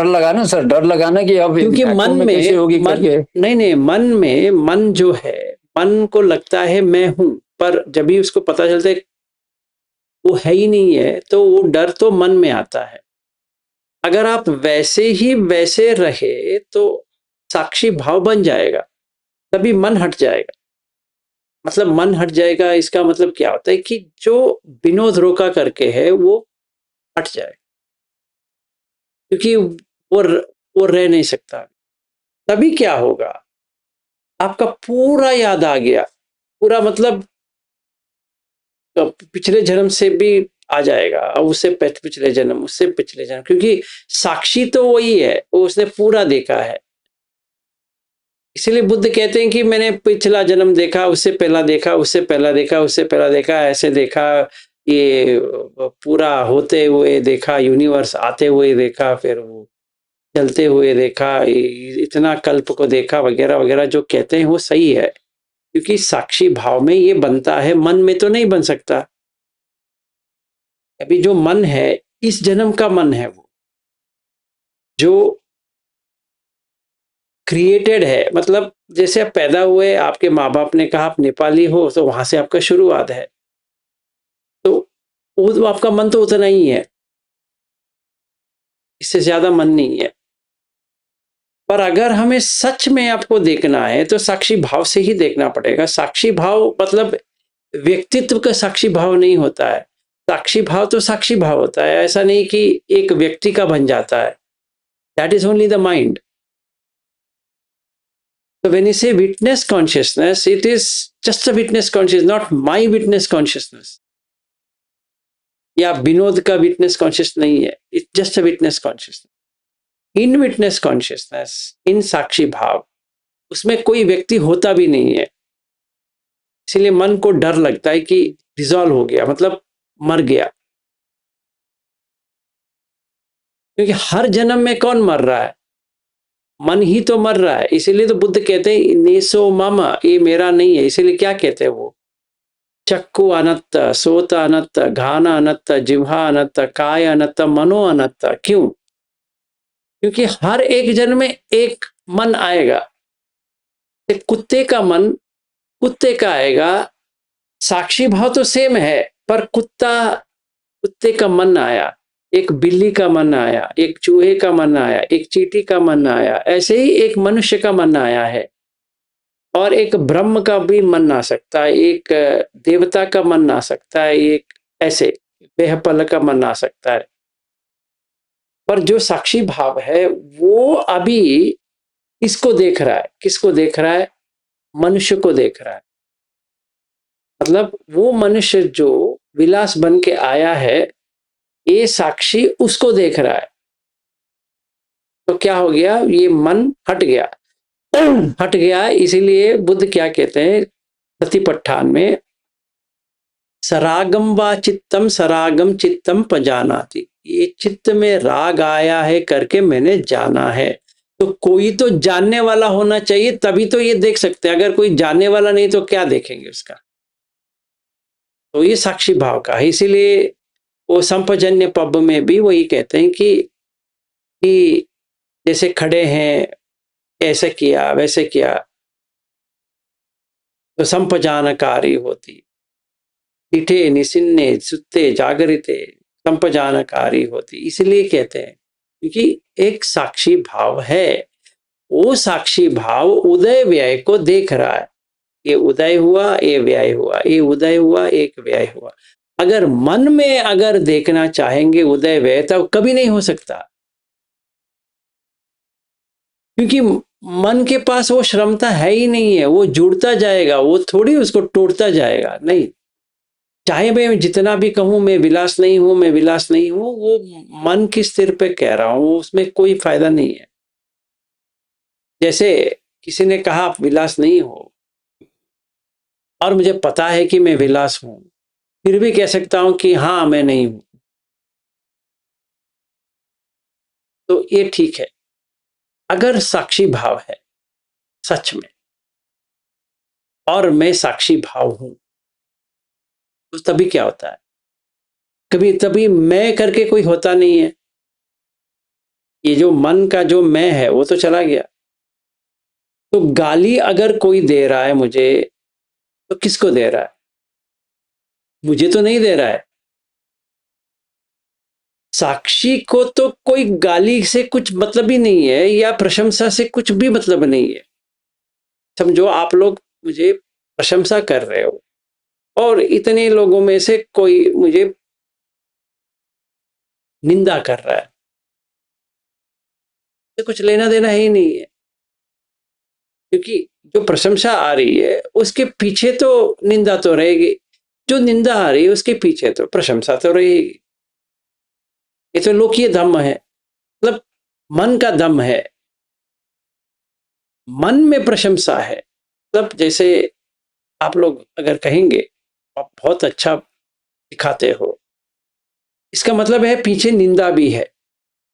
लगाना सर, डर लगाना कि अब क्योंकि vacuum मन कैसे में होगी करके। नहीं, मन जो है, मन को लगता है मैं हूं, पर जब भी उसको पता चलता है वो है ही नहीं है, तो वो डर तो मन में आता है। अगर आप वैसे ही वैसे रहे तो साक्षी भाव बन जाएगा, तभी मन हट जाएगा। मतलब मन हट जाएगा, इसका मतलब क्या होता है कि जो विनोद रोका करके है वो हट जाए, क्योंकि वो रह नहीं सकता। तभी क्या होगा, आपका पूरा याद आ गया, पूरा मतलब पिछले जन्म से भी आ जाएगा, और उससे पिछले जन्म, उससे पिछले जन्म, क्योंकि साक्षी तो वही है, वो उसने पूरा देखा है। इसीलिए बुद्ध कहते हैं कि मैंने पिछला जन्म देखा, उससे पहला देखा, उससे पहला देखा, उससे पहला देखा, ऐसे देखा, ये पूरा होते हुए देखा, यूनिवर्स आते हुए देखा, फिर वो चलते हुए देखा, इतना कल्प को देखा, वगैरह वगैरह जो कहते हैं वो सही है, क्योंकि साक्षी भाव में ये बनता है, मन में तो नहीं बन सकता। अभी जो मन है, इस जन्म का मन है, वो जो क्रिएटेड है, मतलब जैसे आप पैदा हुए, आपके माँ बाप ने कहा आप नेपाली हो, तो वहां से आपका शुरुआत है, तो वो तो आपका मन तो उतना ही है, इससे ज्यादा मन नहीं है। पर अगर हमें सच में आपको देखना है तो साक्षी भाव से ही देखना पड़ेगा। साक्षी भाव मतलब व्यक्तित्व का साक्षी भाव नहीं होता है। साक्षी भाव तो साक्षी भाव होता है, ऐसा नहीं कि एक व्यक्ति का बन जाता है। That is only the mind. So when you say witness consciousness, it is just a witness consciousness, not my witness consciousness. या विनोद का विटनेस कॉन्शियस नहीं है, it's just a witness consciousness. In witness consciousness, in साक्षी भाव, उसमें कोई व्यक्ति होता भी नहीं है। इसलिए मन को डर लगता है कि डिसॉल्व हो गया, मतलब मर गया। क्योंकि हर जन्म में कौन मर रहा है? मन ही तो मर रहा है। इसीलिए तो बुद्ध कहते हैं नेसो मामा, ये मेरा नहीं है। इसीलिए क्या कहते हैं वो, चक्कु अनत्त, सोत अनत्त, घान अनत्त, जिह्वा अनत्त, काय अनत्त, मनो अनत्त। क्यों? क्योंकि हर एक जन्म में एक मन आएगा। एक कुत्ते का मन कुत्ते का आएगा, साक्षी भाव तो सेम है, पर कुत्ते का मन आया, एक बिल्ली का मन आया, एक चूहे का मन आया, एक चींटी का मन आया, ऐसे ही एक मनुष्य का मन आया है। और एक ब्रह्म का भी मन आ सकता है, एक देवता का मन आ सकता है, एक ऐसे बेहपल का मन आ सकता है। पर जो साक्षी भाव है वो अभी इसको देख रहा है। किसको देख रहा है? मनुष्य को देख रहा है। मतलब वो मनुष्य जो विलास बन के आया है, ये साक्षी उसको देख रहा है। तो क्या हो गया, ये मन हट गया। हट गया। इसीलिए बुद्ध क्या कहते हैं सतिपट्ठान में, सरागम व चित्तम सरागम चित्तम पजानाति। ये चित्त में राग आया है करके मैंने जाना है। तो कोई तो जानने वाला होना चाहिए, तभी तो ये देख सकते हैं। अगर कोई जानने वाला नहीं तो क्या देखेंगे उसका? तो ये साक्षी भाव का है। इसीलिए वो संपजन्य पब में भी वही कहते हैं कि जैसे खड़े हैं, ऐसे किया वैसे किया, तो संपजानकारी होती। दिठे निसिन्ने सुत्ते जागरिते संपजानकारी होती। इसलिए कहते हैं क्योंकि एक साक्षी भाव है। वो साक्षी भाव उदय व्यय को देख रहा है। ये उदय हुआ, ये व्यय हुआ, ये उदय हुआ, एक व्यय हुआ। अगर मन में अगर देखना चाहेंगे उदय व्यय, तब कभी नहीं हो सकता। क्योंकि मन के पास वो क्षमता है ही नहीं है। वो जुड़ता जाएगा, वो थोड़ी उसको तोड़ता जाएगा। नहीं, चाहे मैं जितना भी कहूं मैं विलास नहीं हूं, मैं विलास नहीं हूं, वो मन की स्थिर पे कह रहा हूं, उसमें कोई फायदा नहीं है। जैसे किसी ने कहा आप विलास नहीं हो, और मुझे पता है कि मैं विलास हूं, फिर भी कह सकता हूं कि हाँ मैं नहीं हूं, तो ये ठीक है। अगर साक्षी भाव है सच में, और मैं साक्षी भाव हूं, तो तभी क्या होता है, कभी तभी मैं करके कोई होता नहीं है। ये जो मन का जो मैं है वो तो चला गया। तो गाली अगर कोई दे रहा है मुझे, तो किसको दे रहा है? मुझे तो नहीं दे रहा है। साक्षी को तो कोई गाली से कुछ मतलब ही नहीं है, या प्रशंसा से कुछ भी मतलब नहीं है। समझो आप लोग मुझे प्रशंसा कर रहे हो और इतने लोगों में से कोई मुझे निंदा कर रहा है, तो कुछ लेना देना ही नहीं है, क्योंकि जो प्रशंसा आ रही है उसके पीछे तो निंदा तो रहेगी, जो निंदा आ रही है उसके पीछे तो प्रशंसा तो रहेगी। ये तो लोकीय धम्म है, मतलब मन का दम है, मन में प्रशंसा है। मतलब जैसे आप लोग अगर कहेंगे आप बहुत अच्छा दिखाते हो, इसका मतलब है पीछे निंदा भी है।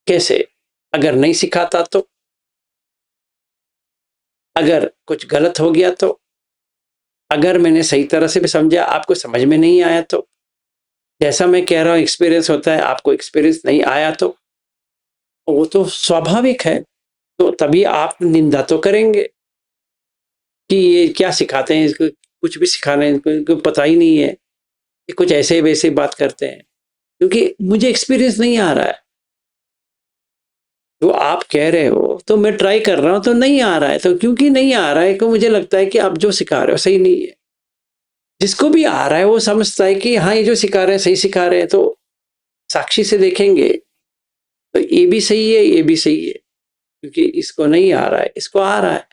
कैसे? अगर नहीं सिखाता तो, अगर कुछ गलत हो गया तो, अगर मैंने सही तरह से भी समझा आपको समझ में नहीं आया तो, जैसा मैं कह रहा हूं एक्सपीरियंस होता है, आपको एक्सपीरियंस नहीं आया तो वो तो स्वाभाविक है। तो तभी आप निंदा तो करेंगे कि ये क्या सिखाते हैं, इसको कुछ भी सिखाने इनको पता ही नहीं है, ये कुछ ऐसे वैसे बात करते हैं, क्योंकि मुझे एक्सपीरियंस नहीं आ रहा है। जो आप कह रहे हो तो मैं ट्राई कर रहा हूं तो नहीं आ रहा है, तो क्योंकि नहीं आ रहा है तो मुझे लगता है कि आप जो सिखा रहे हो सही नहीं है। जिसको भी आ रहा है वो समझता है कि हाँ ये जो सिखा रहे हैं सही सिखा रहे हैं, तो साक्षी से देखेंगे तो ये भी सही है, ये भी सही है, क्योंकि इसको नहीं आ रहा है, इसको आ रहा है।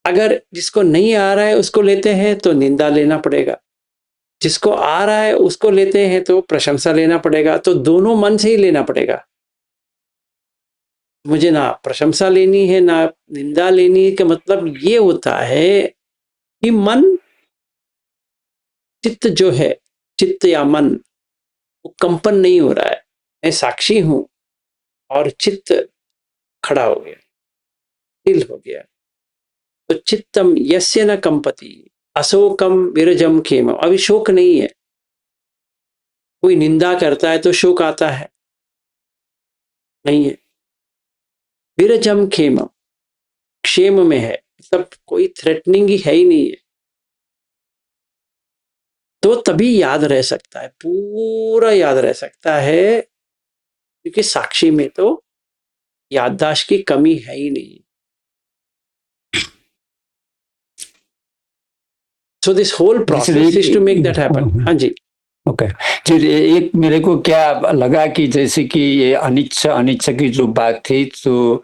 अगर जिसको नहीं आ रहा है उसको लेते हैं तो निंदा लेना पड़ेगा, जिसको आ रहा है उसको लेते हैं तो प्रशंसा लेना पड़ेगा। तो दोनों मन से ही लेना पड़ेगा। मुझे ना प्रशंसा लेनी है ना निंदा लेनी है, का मतलब ये होता है कि मन, चित्त जो है, चित्त या मन, वो कंपन नहीं हो रहा है। मैं साक्षी हूं और चित्त खड़ा हो गया, स्थिर हो गया। तो चित्तम यस्य न कंपति अशोकम विरजम खेम। अभी शोक नहीं है। कोई निंदा करता है तो शोक आता है? नहीं है। विरजम खेम, क्षेम में है, मतलब कोई थ्रेटनिंग ही है ही नहीं है। तो तभी याद रह सकता है, पूरा याद रह सकता है, क्योंकि साक्षी में तो याददाश्त की कमी है ही नहीं। So this whole process is to make that happen. हाँ जी। ओके जी, एक मेरे को क्या लगा कि जैसे कि ये अनिच्छा अनिच्छा की जो बात थी, तो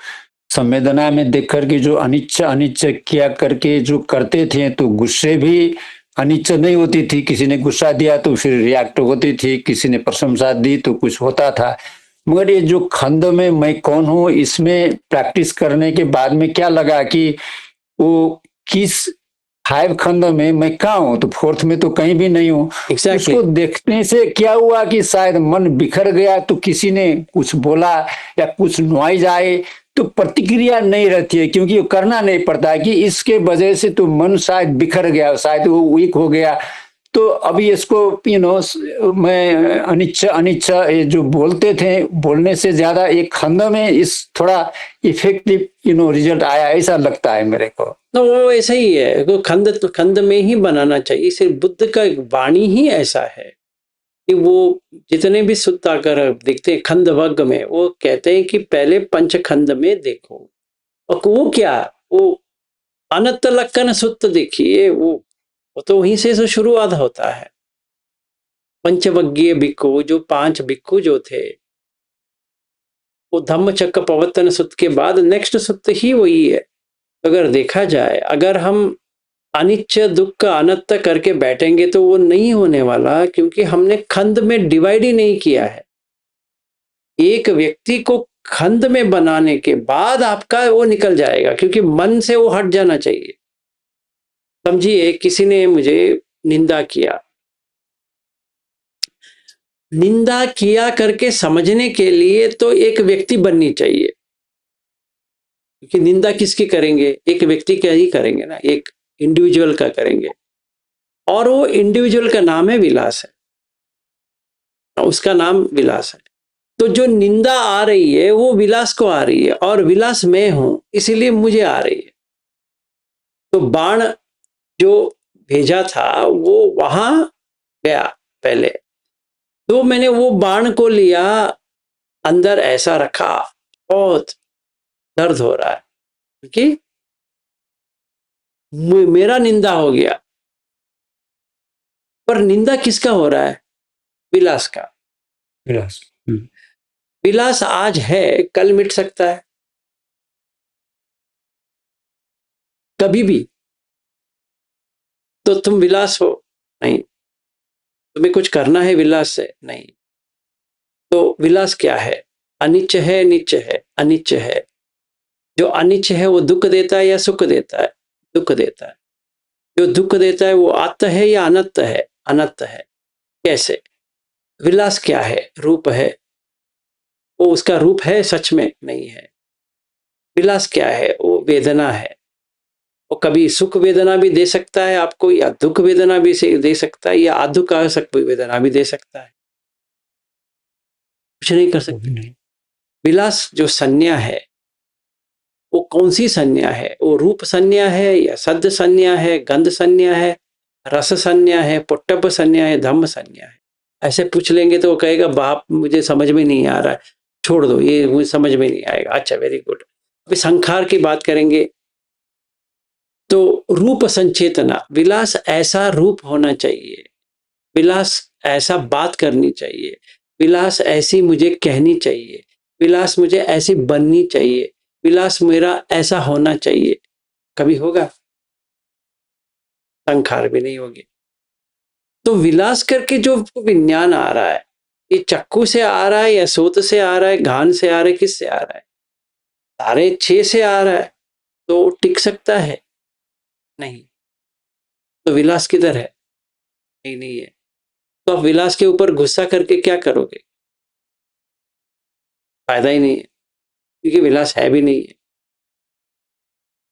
संवेदना में देखकर कि जो अनिच्छा अनिच्छा किया करके जो करते थे, तो गुस्से भी अनिच्छा नहीं होती थी। किसी ने गुस्सा दिया तो फिर रिएक्ट होती थी, किसी ने प्रशंसा दी तो कुछ होता था। मगर ये जो खंड में मैं कौन हूँ, इसमें प्रैक्टिस करने के बाद में क्या लगा कि वो किस 5 खंड में मैं कहाँ हूँ, तो 4th में तो कहीं भी नहीं हूँ। Exactly. उसको देखने से क्या हुआ कि शायद मन बिखर गया, तो किसी ने कुछ बोला या कुछ नॉइज आए तो प्रतिक्रिया नहीं रहती है, क्योंकि वो करना नहीं पड़ता है कि इसके वजह से तो मन शायद बिखर गया, शायद वो वीक हो गया। तो अभी इसको मैं अनिच्छा अनिच्छा ये जो बोलते थे, बोलने से ज्यादा एक खंड में इस थोड़ा इफेक्टिव रिजल्ट आया, ऐसा लगता है मेरे को। तो वो ऐसा ही है, तो खंड में ही बनाना चाहिए। सिर्फ बुद्ध का वाणी ही ऐसा है कि वो जितने भी सुत्त आकर देखते हैं खंड वर्ग में, वो कहते हैं कि पहले पंच खंड में देखो। और वो क्या, वो अनंत लक्षण सुत्त देखिए, वो तो वहीं से शुरुआत होता है। पंचवज्ञीय भिक्खु, जो 5 भिक्खु जो थे, वो धम्मचक्र प्रवर्तन सुत्त के बाद नेक्स्ट सुत्त ही वही है। अगर देखा जाए, अगर हम अनिच्छ दुख अनंत करके बैठेंगे तो वो नहीं होने वाला, क्योंकि हमने खंड में डिवाइड ही नहीं किया है। एक व्यक्ति को खंड में बनाने के बाद आपका वो निकल जाएगा, क्योंकि मन से वो हट जाना चाहिए। समझिए किसी ने मुझे निंदा किया, निंदा किया करके समझने के लिए तो एक व्यक्ति बननी चाहिए, क्योंकि निंदा किसकी करेंगे, एक व्यक्ति का ही करेंगे ना, एक इंडिविजुअल का करेंगे। और वो इंडिविजुअल का नाम है विलास है, उसका नाम विलास है। तो जो निंदा आ रही है वो विलास को आ रही है, और विलास मैं हूं, इसीलिए मुझे आ रही है। तो बाण जो भेजा था वो वहां गया पहले, तो मैंने वो बाण को लिया, अंदर ऐसा रखा, बहुत दर्द हो रहा है क्योंकि मेरा निंदा हो गया। पर निंदा किसका हो रहा है? विलास का। विलास। विलास आज है, कल मिट सकता है, कभी भी। तो तुम विलास हो नहीं, तुम्हें कुछ करना है विलास से नहीं। तो विलास क्या है? अनिच्च है, निच्च है, अनिच्च है। जो अनिच्च है वो दुख देता है या सुख देता है? दुख देता है। जो दुख देता है वो आत्त है या अनत्त है? अनत्त है। कैसे? विलास क्या है? रूप है, वो उसका रूप है, सच में नहीं है। विलास क्या है? वो वेदना है, वो कभी सुख वेदना भी दे सकता है आपको, या दुख वेदना भी से दे सकता है, या आदुक वेदना भी दे सकता है। कुछ नहीं कर सकते। विलास जो संज्ञा है, वो कौन सी संज्ञा है? वो रूप संज्ञा है, या शब्द संज्ञा है, गंध संज्ञा है, रस संज्ञा है, पुट्टप संज्ञा है, धम्म संज्ञा है? ऐसे पूछ लेंगे तो वो कहेगा बाप मुझे समझ में नहीं आ रहा है, छोड़ दो, ये मुझे समझ में नहीं आएगा। अच्छा, वेरी गुड। अभी संखार की बात करेंगे। तो रूप संचेतना, विलास ऐसा रूप होना चाहिए, विलास ऐसा बात करनी चाहिए, विलास ऐसी मुझे कहनी चाहिए, विलास मुझे ऐसी बननी चाहिए, विलास मेरा ऐसा होना चाहिए। कभी होगा? संखार भी नहीं होगी। तो विलास करके जो विज्ञान आ रहा है, ये चक्कू से आ रहा है या सोत से आ रहा है, घान से आ रहा है, किस से आ रहा है? सारे 6 से आ रहा है, तो टिक सकता है? नहीं। तो विलास किधर है? नहीं, नहीं है। तो आप विलास के ऊपर गुस्सा करके क्या करोगे? फायदा ही नहीं है, क्योंकि विलास है भी नहीं है।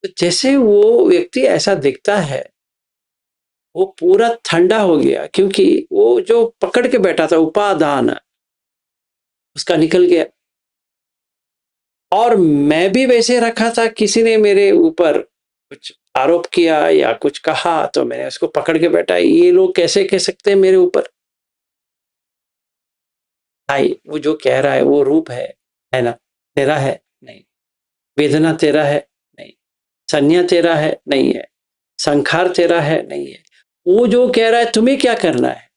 तो जैसे वो व्यक्ति ऐसा दिखता है, वो पूरा ठंडा हो गया, क्योंकि वो जो पकड़ के बैठा था उपादान, उसका निकल गया। और मैं भी वैसे रखा था, किसी ने मेरे ऊपर कुछ आरोप किया या कुछ कहा तो मैंने उसको पकड़ के बैठा। ये लोग कैसे कह सकते हैं मेरे ऊपर? भाई वो जो कह रहा है वो रूप है ना? तेरा है? नहीं। वेदना तेरा है? नहीं। संज्ञा तेरा है? नहीं है। संखार तेरा है? नहीं है। वो जो कह रहा है तुम्हें क्या करना है?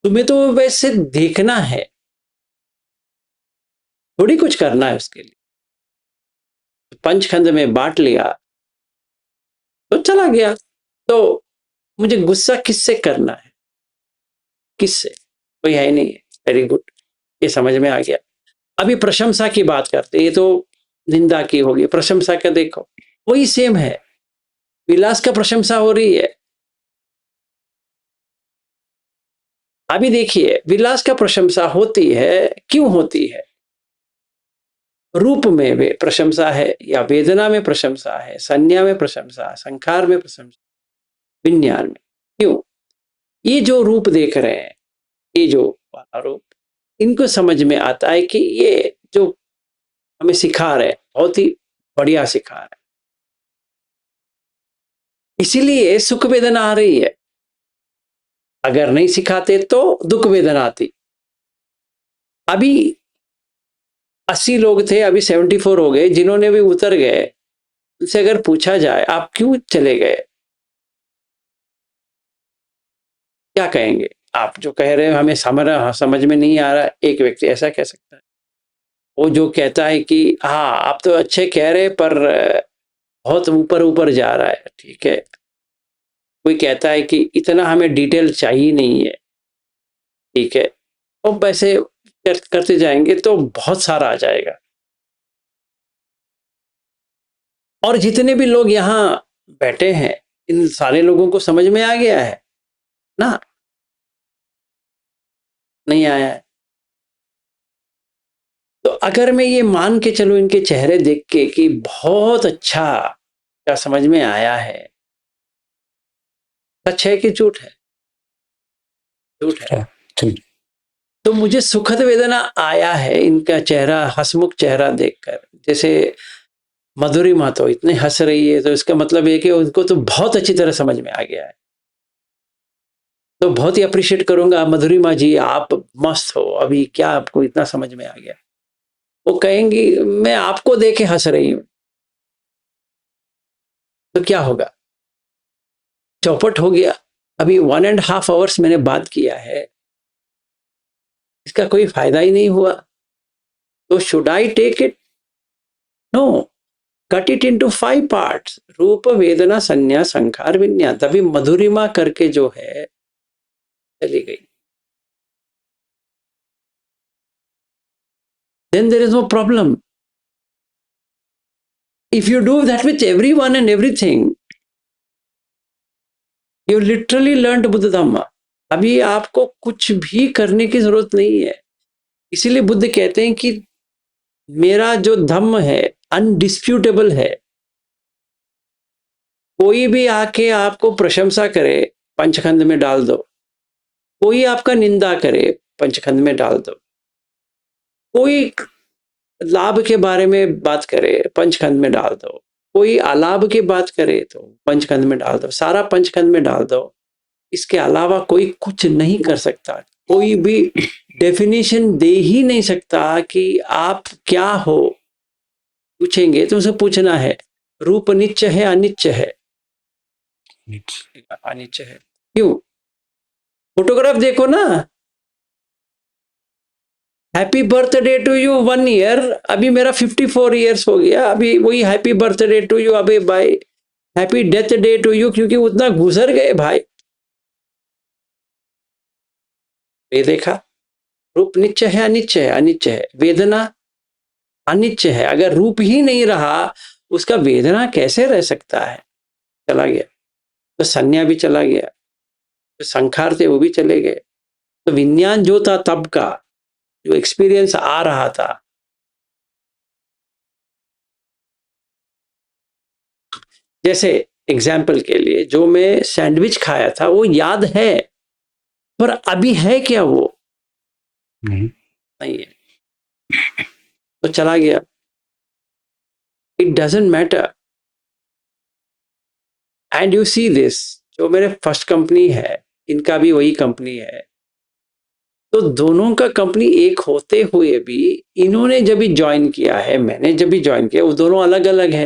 तुम्हें तो वैसे देखना है, थोड़ी कुछ करना है उसके लिए। पंचखंड में बांट लिया तो चला गया। तो मुझे गुस्सा किससे करना है? किससे? कोई है ही नहीं है। वेरी गुड, ये समझ में आ गया। अभी प्रशंसा की बात करते, ये तो निंदा की होगी, प्रशंसा का देखो वही सेम है। विलास का प्रशंसा हो रही है। अभी देखिए, विलास का प्रशंसा होती है, क्यों होती है? रूप में वे प्रशंसा है, या वेदना में प्रशंसा है, संज्ञा में प्रशंसा, संखार में प्रशंसा, विज्ञान में। क्यों? ये जो रूप देख रहे हैं, ये जो रूप, इनको समझ में आता है कि ये जो हमें सिखा रहे हैं बहुत ही बढ़िया सिखा रहे हैं, इसीलिए सुख वेदना आ रही है। अगर नहीं सिखाते तो दुख वेदना आती। अभी 80 लोग थे, अभी 74 हो गए, जिन्होंने भी उतर गए, उनसे अगर पूछा जाए आप क्यों चले गए, क्या कहेंगे? आप जो कह रहे हो हमें समझ में नहीं आ रहा, एक व्यक्ति ऐसा कह सकता है। वो जो कहता है कि हाँ आप तो अच्छे कह रहे पर बहुत ऊपर ऊपर जा रहा है, ठीक है। कोई कहता है कि इतना हमें डिटेल चाहिए नहीं है, ठीक है। और वैसे करते जाएंगे तो बहुत सारा आ जाएगा। और जितने भी लोग यहाँ बैठे हैं, इन सारे लोगों को समझ में आ गया है ना? नहीं आया है। तो अगर मैं ये मान के चलूं इनके चेहरे देख के कि बहुत अच्छा क्या समझ में आया है, सच है कि झूठ है? झूठ है। ठीक। तो मुझे सुखद वेदना आया है इनका चेहरा, हंसमुख चेहरा देखकर। जैसे मधुरिमा तो इतने हंस रही है, तो इसका मतलब है कि उनको तो बहुत अच्छी तरह समझ में आ गया है। तो बहुत ही अप्रिशिएट करूंगा मधुरिमा जी, आप मस्त हो, अभी क्या आपको इतना समझ में आ गया। वो कहेंगी मैं आपको देख के हंस रही हूं, तो क्या होगा, चौपट हो गया। अभी 1.5 आवर्स मैंने बात किया है, इसका कोई फायदा ही नहीं हुआ। तो should I take it? No, cut it into 5 parts, रूप वेदना संज्ञा संखार विज्ञान। तभी मधुरिमा करके जो है चली गई। Then there is no problem. If you do that with everyone and everything, you literally learned Buddha धम्मा। अभी आपको कुछ भी करने की जरूरत नहीं है। इसीलिए बुद्ध कहते हैं कि मेरा जो धम्म है अनडिस्प्यूटेबल है। कोई भी आके आपको प्रशंसा करे, पंचखंड में डाल दो। कोई आपका निंदा करे, पंचखंड में डाल दो। कोई लाभ के बारे में बात करे, पंचखंड में डाल दो। कोई अलाभ की बात करे तो पंचखंड में डाल दो, सारा पंचखंड में डाल दो। इसके अलावा कोई कुछ नहीं कर सकता। कोई भी डेफिनेशन दे ही नहीं सकता कि आप क्या हो। पूछेंगे तो उसे पूछना है रूप नित्य है अनित्य है? अनित्य है। क्यों? फोटोग्राफ देखो ना, happy birthday to you 1 year, अभी मेरा 54 ईयर्स हो गया, अभी वही हैप्पी बर्थडे टू यू, अबे भाई happy death day to you, क्योंकि उतना गुजर गए भाई। ये देखा, रूप नित्य है अनित्य है? अनित्य है। वेदना अनित्य है। अगर रूप ही नहीं रहा, उसका वेदना कैसे रह सकता है? चला गया तो संज्ञा भी चला गया, तो संखार थे वो भी चले गए। तो विज्ञान जो था तब का, जो एक्सपीरियंस आ रहा था, जैसे एग्जाम्पल के लिए जो मैं सैंडविच खाया था वो याद है, पर अभी है क्या वो? नहीं है, तो चला गया। It doesn't matter. And you see this, जो मेरे फर्स्ट कंपनी है, इनका भी वही कंपनी है। तो दोनों का कंपनी एक होते हुए भी इन्होंने जब भी ज्वाइन किया है, मैंने जब भी ज्वाइन किया, वो दोनों अलग अलग है।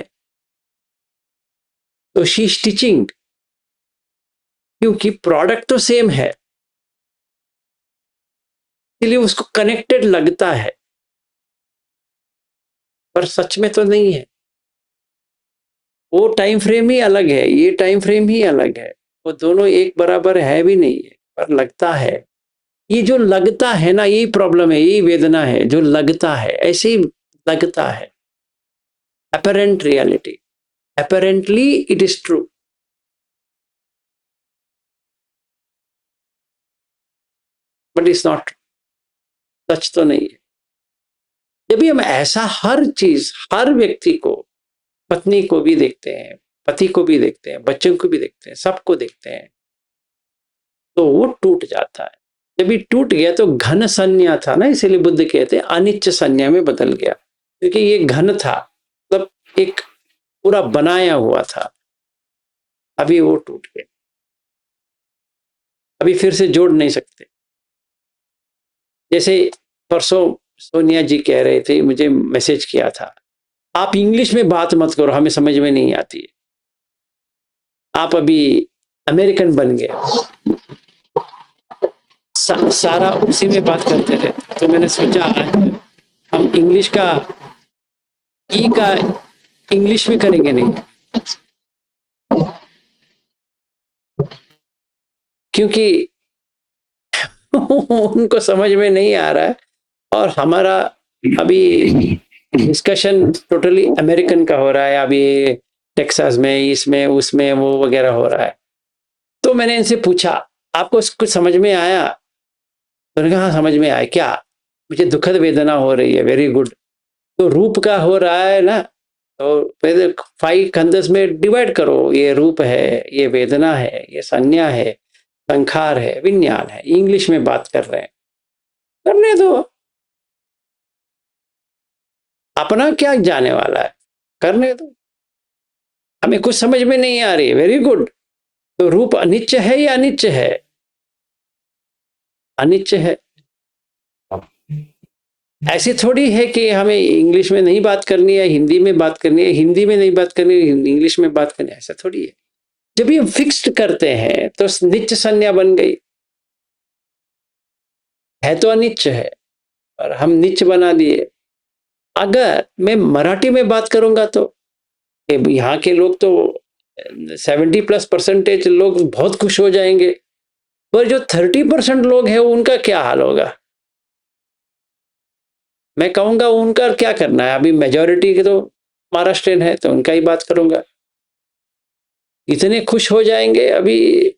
तो शी स्टिचिंग, क्योंकि प्रोडक्ट तो सेम है, इसलिए उसको कनेक्टेड लगता है, पर सच में तो नहीं है। वो टाइम फ्रेम ही अलग है, ये टाइम फ्रेम ही अलग है। वो दोनों एक बराबर है भी नहीं है, पर लगता है। ये जो लगता है ना, यही प्रॉब्लम है, यही वेदना है, जो लगता है, ऐसे ही लगता है। Apparent reality, apparently it is true, but it's not, सच तो नहीं है। जब भी हम ऐसा हर चीज, हर व्यक्ति को, पत्नी को भी देखते हैं, पति को भी देखते हैं, बच्चों को भी देखते हैं, सबको देखते हैं, तो वो टूट जाता है। जब भी टूट गया तो घन संज्ञा था ना, इसीलिए बुद्ध कहते हैं अनित्य संज्ञा में बदल गया, क्योंकि ये घन था, मतलब एक पूरा बनाया हुआ था, अभी वो टूट गया, अभी फिर से जोड़ नहीं सकते। जैसे परसों सोनिया जी कह रहे थे, मुझे मैसेज किया था, आप इंग्लिश में बात मत करो, हमें समझ में नहीं आती है, आप अभी अमेरिकन बन गए, सारा उसी में बात करते रहे। तो मैंने सोचा हम इंग्लिश का ई का इंग्लिश में करेंगे नहीं, क्योंकि उनको समझ में नहीं आ रहा है, और हमारा अभी डिस्कशन टोटली अमेरिकन का हो रहा है, अभी टेक्सास में, इसमें उसमें वो वगैरह हो रहा है। तो मैंने इनसे पूछा आपको कुछ समझ में आया? तो उन्होंने कहा हाँ समझ में आया। क्या? मुझे दुखद वेदना हो रही है। Very good. तो रूप का हो रहा है ना, तो फिर 5 खंडस में डिवाइड करो, ये रूप है, ये वेदना है, ये संज्ञा है, संखार है, विज्ञान है। इंग्लिश में बात कर रहे हैं। करने दो, अपना क्या जाने वाला है, करने दो। हमें कुछ समझ में नहीं आ रही, वेरी गुड। तो रूप अनित्य है या अनित्य है? अनित्य है। ऐसी थोड़ी है कि हमें इंग्लिश में नहीं बात करनी है, हिंदी में बात करनी है, हिंदी में नहीं बात करनी है, इंग्लिश में बात करनी है, ऐसा थोड़ी है। जब ये फिक्स्ड करते हैं तो नित्य संज्ञा बन गई, है तो अनित्य है और हम नित्य बना दिए। अगर मैं मराठी में बात करूंगा तो यहाँ के लोग तो 70+% लोग बहुत खुश हो जाएंगे, पर जो 30% लोग हैं उनका क्या हाल होगा? मैं कहूंगा उनका क्या करना है, अभी मेजॉरिटी के तो महाराष्ट्रियन है तो उनका ही बात करूंगा। इतने खुश हो जाएंगे, अभी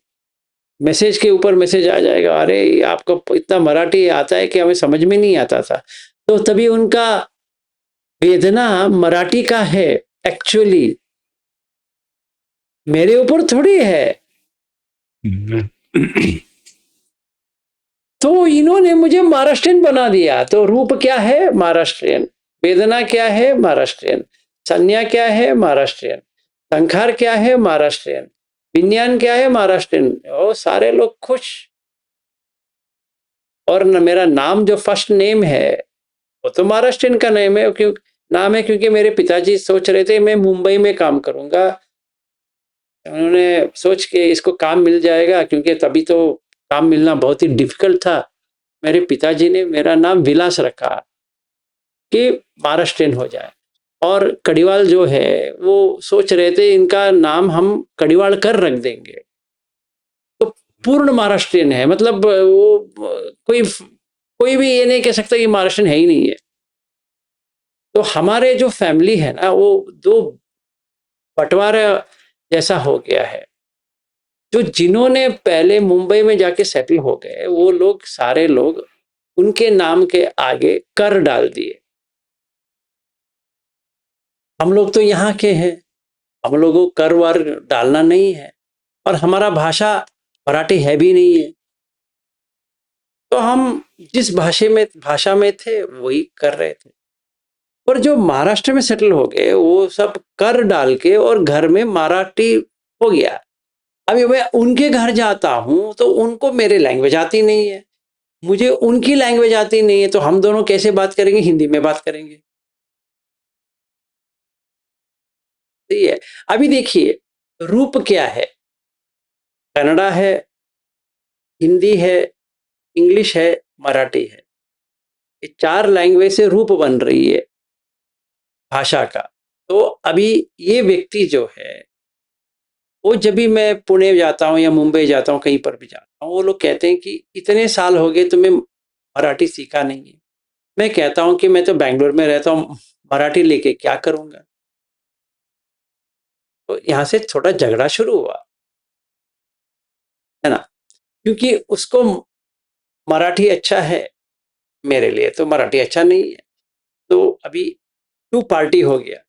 मैसेज के ऊपर मैसेज आ जाएगा, अरे आपको इतना मराठी आता है कि हमें समझ में नहीं आता था। तो तभी उनका वेदना मराठी का है, एक्चुअली मेरे ऊपर थोड़ी है। तो इन्होंने मुझे महाराष्ट्रियन बना दिया। तो रूप क्या है? महाराष्ट्रियन। वेदना क्या है? महाराष्ट्रियन। संज्ञा क्या है? महाराष्ट्रियन। संखार क्या है? महाराष्ट्रियन। विज्ञान क्या है? महाराष्ट्रियन। ओ सारे लोग खुश। और मेरा नाम जो फर्स्ट नेम है वो तो महाराष्ट्रियन का नेम है, क्यों नाम है? क्योंकि मेरे पिताजी सोच रहे थे मैं मुंबई में काम करूंगा, उन्होंने सोच के इसको काम मिल जाएगा, क्योंकि तभी तो काम मिलना बहुत ही डिफिकल्ट था। मेरे पिताजी ने मेरा नाम विलास रखा कि महाराष्ट्रियन हो जाए। और कड़ीवाल जो है वो सोच रहे थे इनका नाम हम कड़ीवाल कर रख देंगे, तो पूर्ण महाराष्ट्रियन है, मतलब वो कोई कोई भी ये नहीं कह सकता कि महाराष्ट्रियन है ही नहीं है। तो हमारे जो फैमिली है ना वो दो बंटवारा जैसा हो गया है। जो जिन्होंने पहले मुंबई में जाके सेटल हो गए वो लोग सारे लोग उनके नाम के आगे कर डाल दिए। हम लोग तो यहाँ के हैं, हम लोगों को कर वार डालना नहीं है, और हमारा भाषा मराठी है भी नहीं है, तो हम जिस भाषा में थे वही कर रहे थे। पर जो महाराष्ट्र में सेटल हो गए वो सब कर डाल के और घर में मराठी हो गया। अभी मैं उनके घर जाता हूं तो उनको मेरे लैंग्वेज आती नहीं है, मुझे उनकी लैंग्वेज आती नहीं है, तो हम दोनों कैसे बात करेंगे? हिंदी में बात करेंगे। सही है। अभी देखिए रूप क्या है, कन्नड़ा है, हिंदी है, इंग्लिश है, मराठी है, ये 4 लैंग्वेज से रूप बन रही है भाषा का। तो अभी ये व्यक्ति जो है वो जब भी मैं पुणे जाता हूँ या मुंबई जाता हूँ, कहीं पर भी जाता हूँ, वो लोग कहते हैं कि इतने साल हो गए तुम्हें मराठी सीखा नहीं है। मैं कहता हूँ कि मैं तो बैंगलोर में रहता हूँ, मराठी लेके क्या करूंगा? तो यहाँ से थोड़ा झगड़ा शुरू हुआ, है ना? क्योंकि उसको मराठी अच्छा है, मेरे लिए तो मराठी अच्छा नहीं है। तो अभी 2 पार्टी हो गया।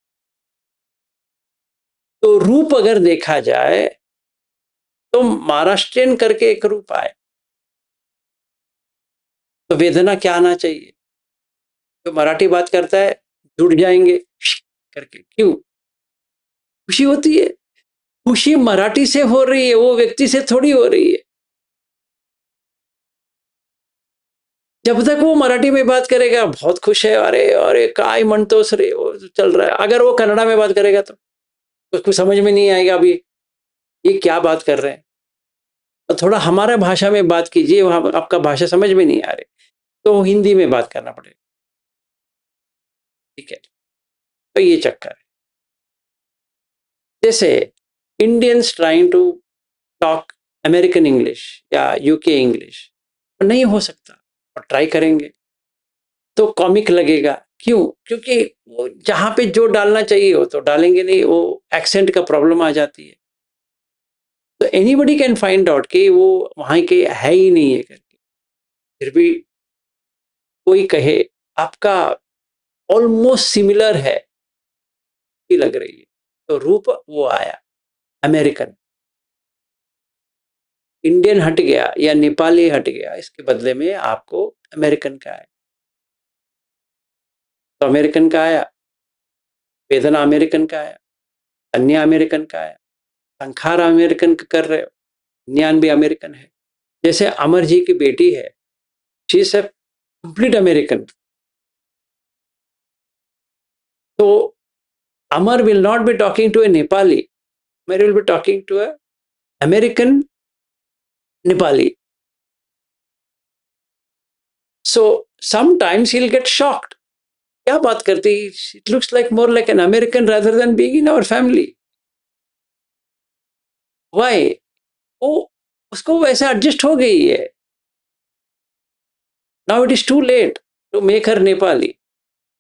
तो रूप अगर देखा जाए तो महाराष्ट्रियन करके एक रूप आए, तो वेदना क्या आना चाहिए? तो मराठी बात करता है जुड़ जाएंगे करके, क्यों? खुशी होती है। खुशी मराठी से हो रही है, वो व्यक्ति से थोड़ी हो रही है। जब तक वो मराठी में बात करेगा बहुत खुश है, अरे अरे काय म्हणतोस रे, वो चल रहा है। अगर वो कन्नड़ा में बात करेगा तो उसको समझ में नहीं आएगा अभी ये क्या बात कर रहे हैं। तो थोड़ा हमारा भाषा में बात कीजिए, वहां आपका भाषा समझ में नहीं आ रही तो हिंदी में बात करना पड़ेगा। ठीक है, तो ये चक्कर है। जैसे Indians trying to talk American English या यूके इंग्लिश, नहीं हो सकता, और ट्राई करेंगे तो कॉमिक लगेगा। क्यों? क्योंकि वो जहां पे जो डालना चाहिए वो तो डालेंगे नहीं, वो एक्सेंट का प्रॉब्लम आ जाती है। तो एनीबडी कैन फाइंड आउट कि वो वहां के है ही नहीं है करके। फिर भी कोई कहे आपका ऑलमोस्ट सिमिलर है, लग रही है, तो रूप वो आया अमेरिकन। इंडियन हट गया या नेपाली हट गया, इसके बदले में आपको अमेरिकन का आया। तो अमेरिकन का आया, वेदना अमेरिकन का आया, अन्य अमेरिकन का आया, संखार अमेरिकन का कर रहे हो, ज्ञान भी अमेरिकन है। जैसे अमर जी की बेटी है, she is a complete American. तो Amar will not be talking to a Nepali, Amar will be talking to a American Nepali. So sometimes he'll get shocked. क्या बात करती? It looks like more like an American rather than being in our family. Why? वो उसको वैसे adjust हो गई है. Now it is too late to make her Nepali,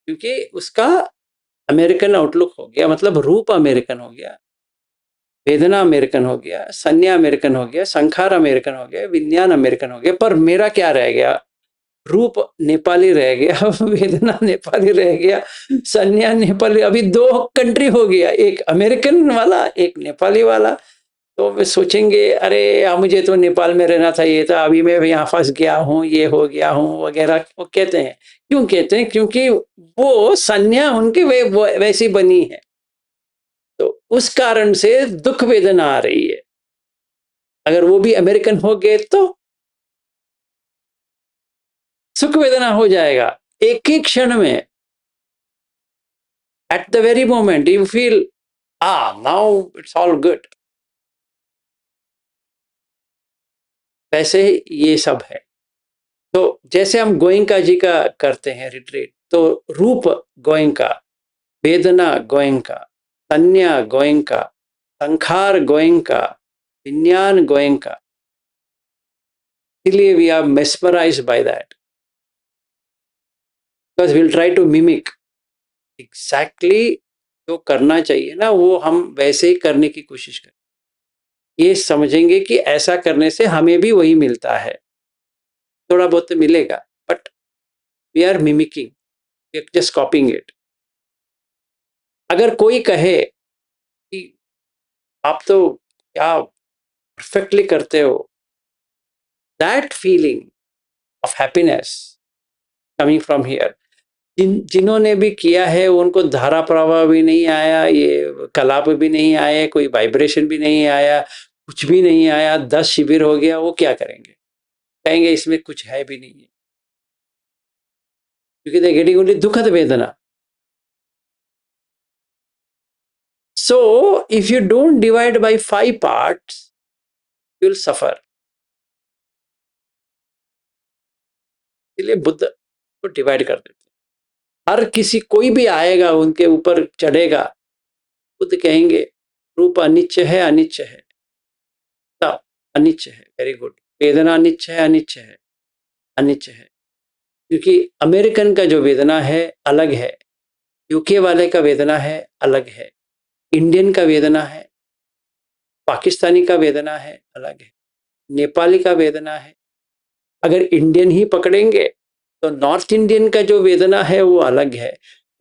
क्योंकि उसका अमेरिकन आउटलुक हो गया, मतलब रूप अमेरिकन हो गया, वेदना अमेरिकन हो गया, संज्ञा अमेरिकन हो गया, संखार अमेरिकन हो गया, विज्ञान अमेरिकन हो गया, पर मेरा क्या रह गया? रूप नेपाली रह गया, वेदना नेपाली रह गया, संज्ञा नेपाली. अभी दो कंट्री हो गया, एक अमेरिकन वाला, एक नेपाली वाला. तो वे सोचेंगे अरे मुझे तो नेपाल में रहना था, ये था, अभी मैं यहाँ फंस गया हूँ, ये हो गया हूँ वगैरह. वो कहते हैं, क्यों कहते हैं? क्योंकि वो संज्ञा उनकी वैसी बनी है, तो उस कारण से दुख वेदना आ रही है. अगर वो भी अमेरिकन हो गए तो सुख वेदना हो जाएगा एक ही क्षण में. At the very moment you feel now it's all good. वैसे ही ये सब है. तो जैसे हम गोयंका जी का करते हैं रिट्रीट, तो रूप गोयंका, वेदना गोयंका, संज्ञा गोयंका, संखार गोयंका, विज्ञान गोयंका. इसलिए we are mesmerised by that, because we will try to mimic exactly जो करना चाहिए ना, वो हम वैसे ही करने की कोशिश करें. ये समझेंगे कि ऐसा करने से हमें भी वही मिलता है, थोड़ा बहुत तो मिलेगा, but we are mimicking, just copying it. अगर कोई कहे कि आप तो क्या परफेक्टली करते हो, that feeling of happiness coming from here. जिन्होंने भी किया है उनको धारा प्रवाह भी नहीं आया, ये कलाप भी नहीं आया, कोई वाइब्रेशन भी नहीं आया, कुछ भी नहीं आया, 10 शिविर हो गया, वो क्या करेंगे? कहेंगे इसमें कुछ है भी नहीं है, क्योंकि दे गेटिंग ओनली दुखद वेदना. So if you don't divide by 5 parts, you will suffer. इसलिए बुद्ध को डिवाइड कर देते. हर किसी, कोई भी आएगा उनके ऊपर चढ़ेगा, बुद्ध कहेंगे रूप अनिच्य है, अनिच्य है, तब अनिच्य है, वेरी गुड. वेदना अनिच्य है, अनिच्य है, अनिच्य है. क्योंकि अमेरिकन का जो वेदना है अलग है, यूके वाले का वेदना है अलग है, इंडियन का वेदना है, पाकिस्तानी का वेदना है अलग है, नेपाली का वेदना है. अगर इंडियन ही पकड़ेंगे तो नॉर्थ इंडियन का जो वेदना है वो अलग है,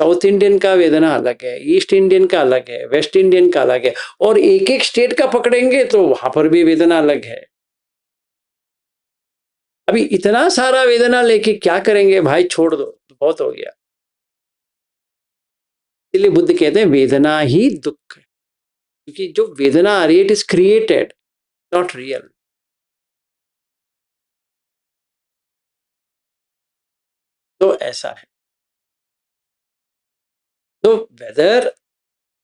साउथ इंडियन का वेदना अलग है, ईस्ट इंडियन का अलग है, वेस्ट इंडियन का अलग है, और एक एक स्टेट का पकड़ेंगे तो वहां पर भी वेदना अलग है. अभी इतना सारा वेदना लेके क्या करेंगे भाई? छोड़ दो, बहुत हो गया. इसलिए बुद्ध कहते हैं वेदना ही दुख है, क्योंकि जो वेदना आ रही है it is created, not real. तो ऐसा है. तो weather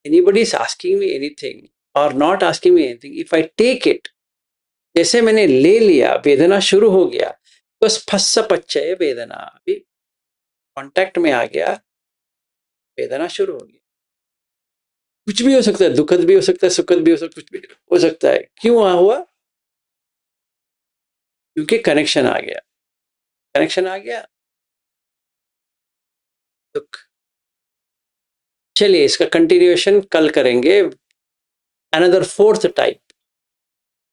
anybody is asking me anything or not asking me anything, if I take it, जैसे मैंने ले लिया, वेदना शुरू हो गया, बस फस्स पच्चय वेदना, अभी कांटेक्ट में आ गया, वेदना शुरू हो गया. कुछ भी हो सकता है, दुखद भी हो सकता है, सुखद भी हो सकता है, कुछ भी हो सकता है. क्यों हुआ? क्योंकि कनेक्शन आ गया. कनेक्शन आ गया, दुख. चलिए इसका कंटिन्यूएशन कल करेंगे, अनदर 4th टाइप.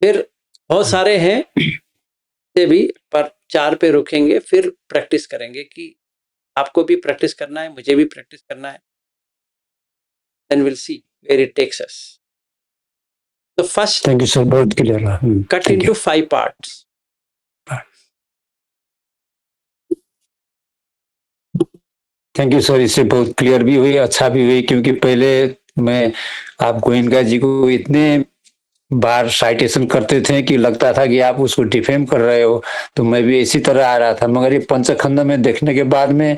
फिर बहुत सारे हैं से भी, पर 4 पे रुकेंगे, फिर प्रैक्टिस करेंगे कि आपको भी प्रैक्टिस करना है, मुझे भी प्रैक्टिस करना है. Then will see where it takes us. तो फर्स्ट थैंक यू सर, बहुत क्लियर रहा। cut Thank into you. 5 parts. Thank you sir, इससे बहुत क्लियर भी हुई, अच्छा भी हुई, क्योंकि पहले मैं आप गोयनका जी को इतने बार साइटेशन करते थे कि लगता था कि आप उसको डिफेम कर रहे हो, तो मैं भी इसी तरह आ रहा था। मगर ये पंचखंड में देखने के बाद में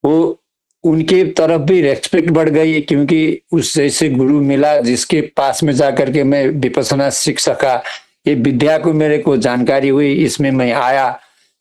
वो उनके तरफ भी रेस्पेक्ट बढ़ गई, क्योंकि उस जैसे गुरु मिला जिसके पास में जाकर के मैं विपස්සना सीख सका, ये विद्या को मेरे को जानकारी हुई, इसमें मैं आया,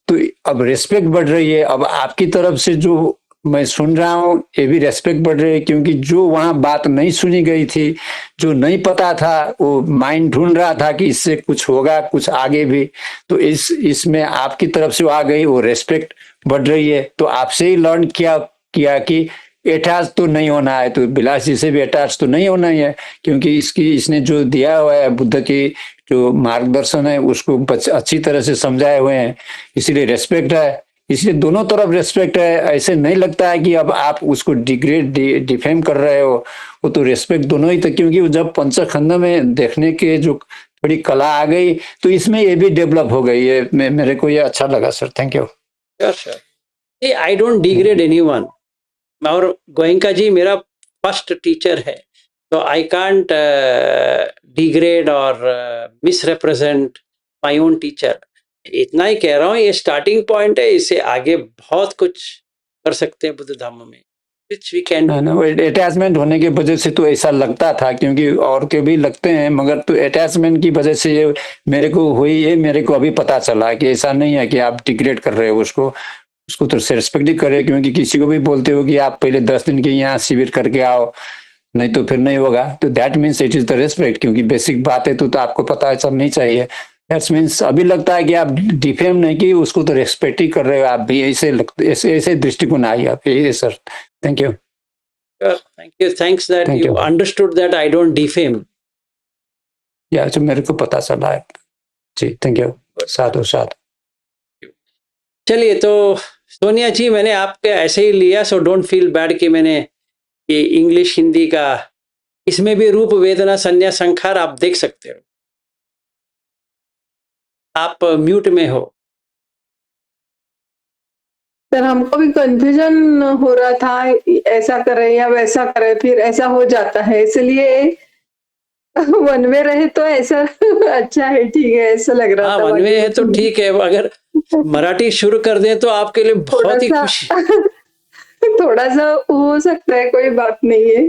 तो अब रेस्पेक्ट बढ़ रही है। अब आपकी तरफ से जो मैं सुन रहा हूँ ये भी रेस्पेक्ट बढ़ रही है, क्योंकि जो वहाँ बात नहीं सुनी गई थी, जो नहीं पता था, वो माइंड ढूंढ रहा था कि इससे कुछ होगा, कुछ आगे भी, तो इसमें आपकी तरफ से वो आ गई, वो रेस्पेक्ट बढ़ रही है। तो आपसे ही लर्न किया कि अटैच तो नहीं होना है, तो बिलास जी से भी अटैच तो नहीं होना ही है, क्योंकि इसने जो दिया हुआ है बुद्ध की जो मार्गदर्शन है उसको अच्छी तरह से समझाए हुए हैं, इसीलिए रेस्पेक्ट है, इसलिए दोनों तरफ रेस्पेक्ट है। ऐसे नहीं लगता है कि अब आप उसको डिफेम कर रहे हो, वो तो रेस्पेक्ट दोनों ही था, क्योंकि जब पंचखंड में देखने के जो थोड़ी कला आ गई तो इसमें ये भी डेवलप हो गई है। मेरे को ये अच्छा लगा sir, thank you. Sure. See, I don't degrade anyone. और गोयनका जी मेरा फर्स्ट टीचर है, तो आई कांट डिग्रेड और मिसरिप्रेजेंट माय ओन टीचर। इतना ही कह रहा हूँ, ये स्टार्टिंग पॉइंट है, इससे आगे बहुत कुछ कर सकते हैं बुद्ध धम्म में, which we can do. Attachment होने की वजह से तो ऐसा लगता था, क्योंकि और के भी लगते हैं, मगर तो अटैचमेंट की वजह से ये मेरे को हुई है, मेरे को अभी पता चला कि ऐसा नहीं है कि आप डिग्रेड कर रहे हो उसको तो रेस्पेक्ट ही करे, क्योंकि किसी को भी बोलते हो कि आप पहले 10 दिन के यहाँ शिविर करके आओ, नहीं तो फिर नहीं होगा, तो that means it is the respect, क्योंकि बेसिक बात है तो आपको पता है सब नहीं चाहिए। दैट मीन्स अभी लगता है कि आप डिफेम नहीं की, उसको तो रेस्पेक्ट ही कर रहे हो आप भी, ऐसे दृष्टिकोण आई आप ये sir, thank you. Thank you. Thanks that Thank you you. understood that I don't defame. या जो मेरे को पता चला है जी, थैंक यू, साधु साधु। चलिए, तो सोनिया जी मैंने आपके ऐसे ही लिया, सो डोंट फील बैड कि मैंने ये इंग्लिश हिंदी का, इसमें भी रूप वेदना संज्ञा संखार आप देख सकते हो। आप म्यूट में हो सर। हमको भी कंफ्यूजन हो रहा था, ऐसा करे या वैसा करे, फिर ऐसा हो जाता है, इसलिए वन वे रहे तो ऐसा अच्छा है, ठीक है, ऐसा लग रहा हाँ, था। वन वे है तो ठीक है, अगर मराठी शुरू कर दें तो आपके लिए बहुत ही खुशी। थोड़ा सा हो सकता है, कोई बात नहीं है।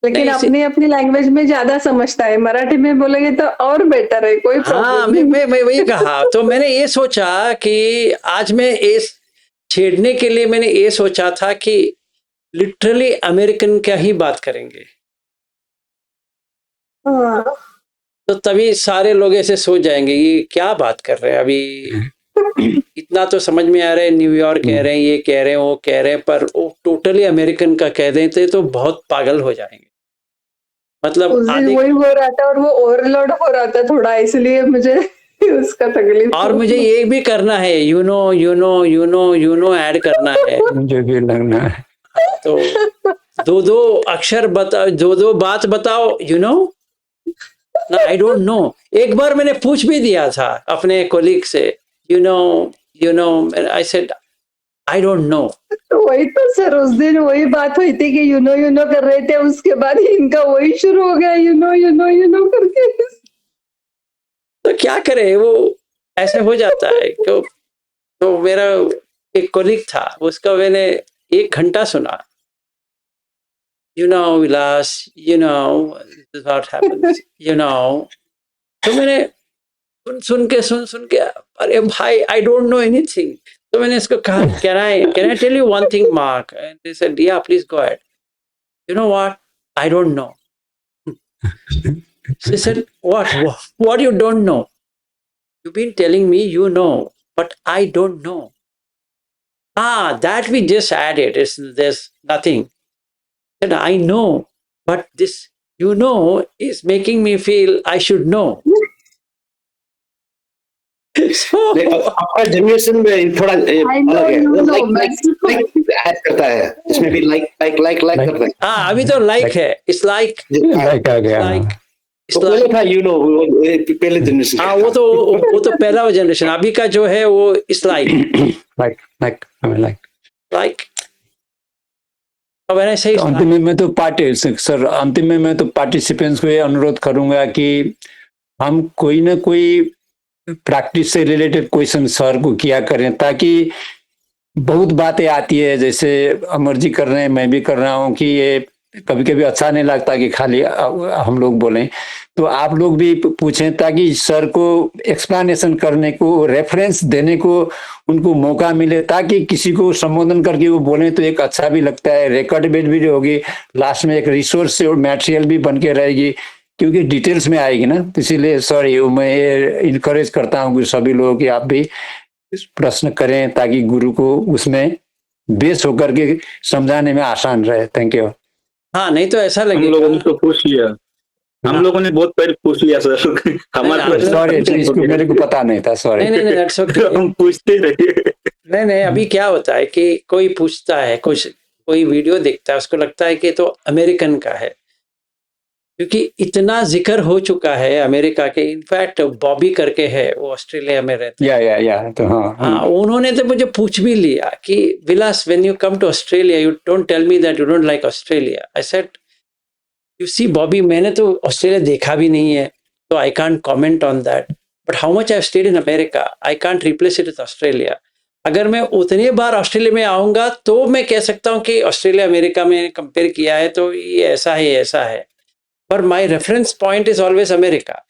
लेकिन अपनी अपनी लैंग्वेज में ज्यादा समझता है, मराठी में बोलेंगे तो और बेटर है, कोई प्रॉब्लम नहीं। मैं वही कहा, तो मैंने ये सोचा कि आज मैं इस छेड़ने के लिए मैंने ये सोचा था कि लिटरली अमेरिकन क्या ही बात करेंगे। तो तभी सारे लोग ऐसे सोच जाएंगे ये क्या बात कर रहे हैं, अभी इतना तो समझ में आ रहा है, न्यूयॉर्क कह रहे हैं, ये कह रहे हैं, वो कह रहे हैं, पर वो टोटली अमेरिकन का कह देते तो बहुत पागल हो जाएंगे। मतलब वही हो रहा था और वो ओवरलोड हो रहा था थोड़ा, इसलिए मुझे उसका तकलीफ। और मुझे ये भी करना है, यू नो ऐड करना है, मुझे भी लगना है। तो दो अक्षर बताओ, दो बात बताओ, यू नो ना, आई डोंट नो। एक बार मैंने पूछ भी दिया था अपने कोलीग से, you know, I said I don't no. वही तो सर, उस दिन वही बात हुई थी कि यू नो कर रहे थे, उसके बाद इनका वही शुरू हो गया, यू नो करके। तो क्या करे, वो ऐसे हो जाता है। तो मेरा एक कोलीग था, उसका मैंने 1 घंटा सुना, you know Vilas, you know what happens, you know. तो मैंने सुन के अरे भाई, आई डोंट नो एनीथिंग। तो मैंने इसको कहा, can I tell you one thing Mark? And they said yeah please go ahead. You know what, I don't know. She said, what you don't know? You've been telling me you know, but I don't know. That we just added. There's nothing. And I know, but this you know is making me feel I should know. आपका generation में थोड़ा अलग है, वो like करता है, इसमें भी लाइक करता है। हाँ, अभी तो लाइक है, इट्स लाइक लाइक आ गया, लाइक तो पहले था, पहले जनरेशन। हाँ, वो तो पहला जनरेशन। अभी का जो है वो इट्स लाइक अब ऐसे ही। अंतिम में मैं तो पार्टिसिपेंट्स को ये अनुरोध करूंगा कि हम कोई ना कोई प्रैक्टिस से रिलेटेड क्वेश्चन सर को किया करें, ताकि बहुत बातें आती है, जैसे अमर जी कर रहे हैं, मैं भी कर रहा हूँ, कि ये कभी कभी अच्छा नहीं लगता कि खाली हम लोग बोलें, तो आप लोग भी पूछें, ताकि सर को एक्सप्लेनेशन करने को, रेफरेंस देने को उनको मौका मिले, ताकि किसी को संबोधन करके वो बोले तो एक अच्छा भी लगता है, रिकॉर्ड भी होगी, लास्ट में एक रिसोर्स और मटेरियल भी बन के रहेगी, क्योंकि डिटेल्स में आएगी ना। तो इसीलिए सॉरी, मैं इनकरेज करता हूँ कि सभी लोगों की आप भी प्रश्न करें, ताकि गुरु को उसमें बेस होकर के समझाने में आसान रहे। Thank you. हाँ, नहीं तो ऐसा लगेगा हम लोगों ने तो पूछ लिया, हम लोगों ने बहुत पहले पूछ लिया सर। हमारे सॉरी, इसको मेरे को पता नहीं था, सॉरी। नहीं, दैट्स ओके। हम पूछते रहे। नहीं, अभी क्या होता है कि कोई पूछता है, कोई वीडियो देखता है, उसको लगता है कि तो अमेरिकन का है, क्योंकि इतना जिक्र हो चुका है अमेरिका के। इनफैक्ट बॉबी करके है, वो ऑस्ट्रेलिया में रहते हैं। या तो हाँ, उन्होंने तो मुझे पूछ भी लिया कि Vilas, when you come to Australia, you don't tell me that you don't like Australia. I said, you see Bobby, मैंने तो ऑस्ट्रेलिया देखा भी नहीं है, तो I can't comment on that, but how much I have stayed in America, I can't replace it with Australia. अगर मैं उतनी बार ऑस्ट्रेलिया में आऊंगा तो मैं कह सकता हूँ कि ऑस्ट्रेलिया अमेरिका में कंपेयर किया है तो ये ऐसा है, पर my reference point is always America.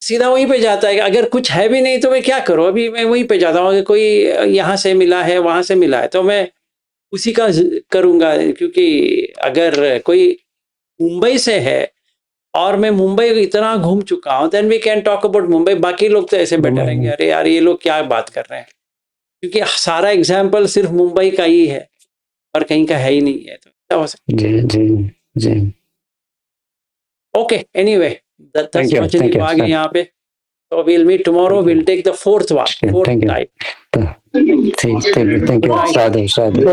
सीधा वहीं पे जाता है। अगर कुछ है भी नहीं तो मैं क्या करूं, अभी मैं वहीं पे जाता हूँ, कोई यहाँ से मिला है, वहां से मिला है, तो मैं उसी का करूंगा। क्योंकि अगर कोई मुंबई से है और मैं मुंबई इतना घूम चुका हूं, then we can talk about Mumbai. बाकी लोग तो ऐसे बैठे रहेंगे, अरे यार ये लोग क्या बात कर रहे हैं, क्योंकि सारा एग्जाम्पल सिर्फ मुंबई का ही है और कहीं का है ही नहीं है, तो क्या हो सकता। जी। ओके, एनीवे, Thank you, आ गए यहाँ पे, तो we'll meet tomorrow, we'll take the fourth type. Thank you. Sadhu.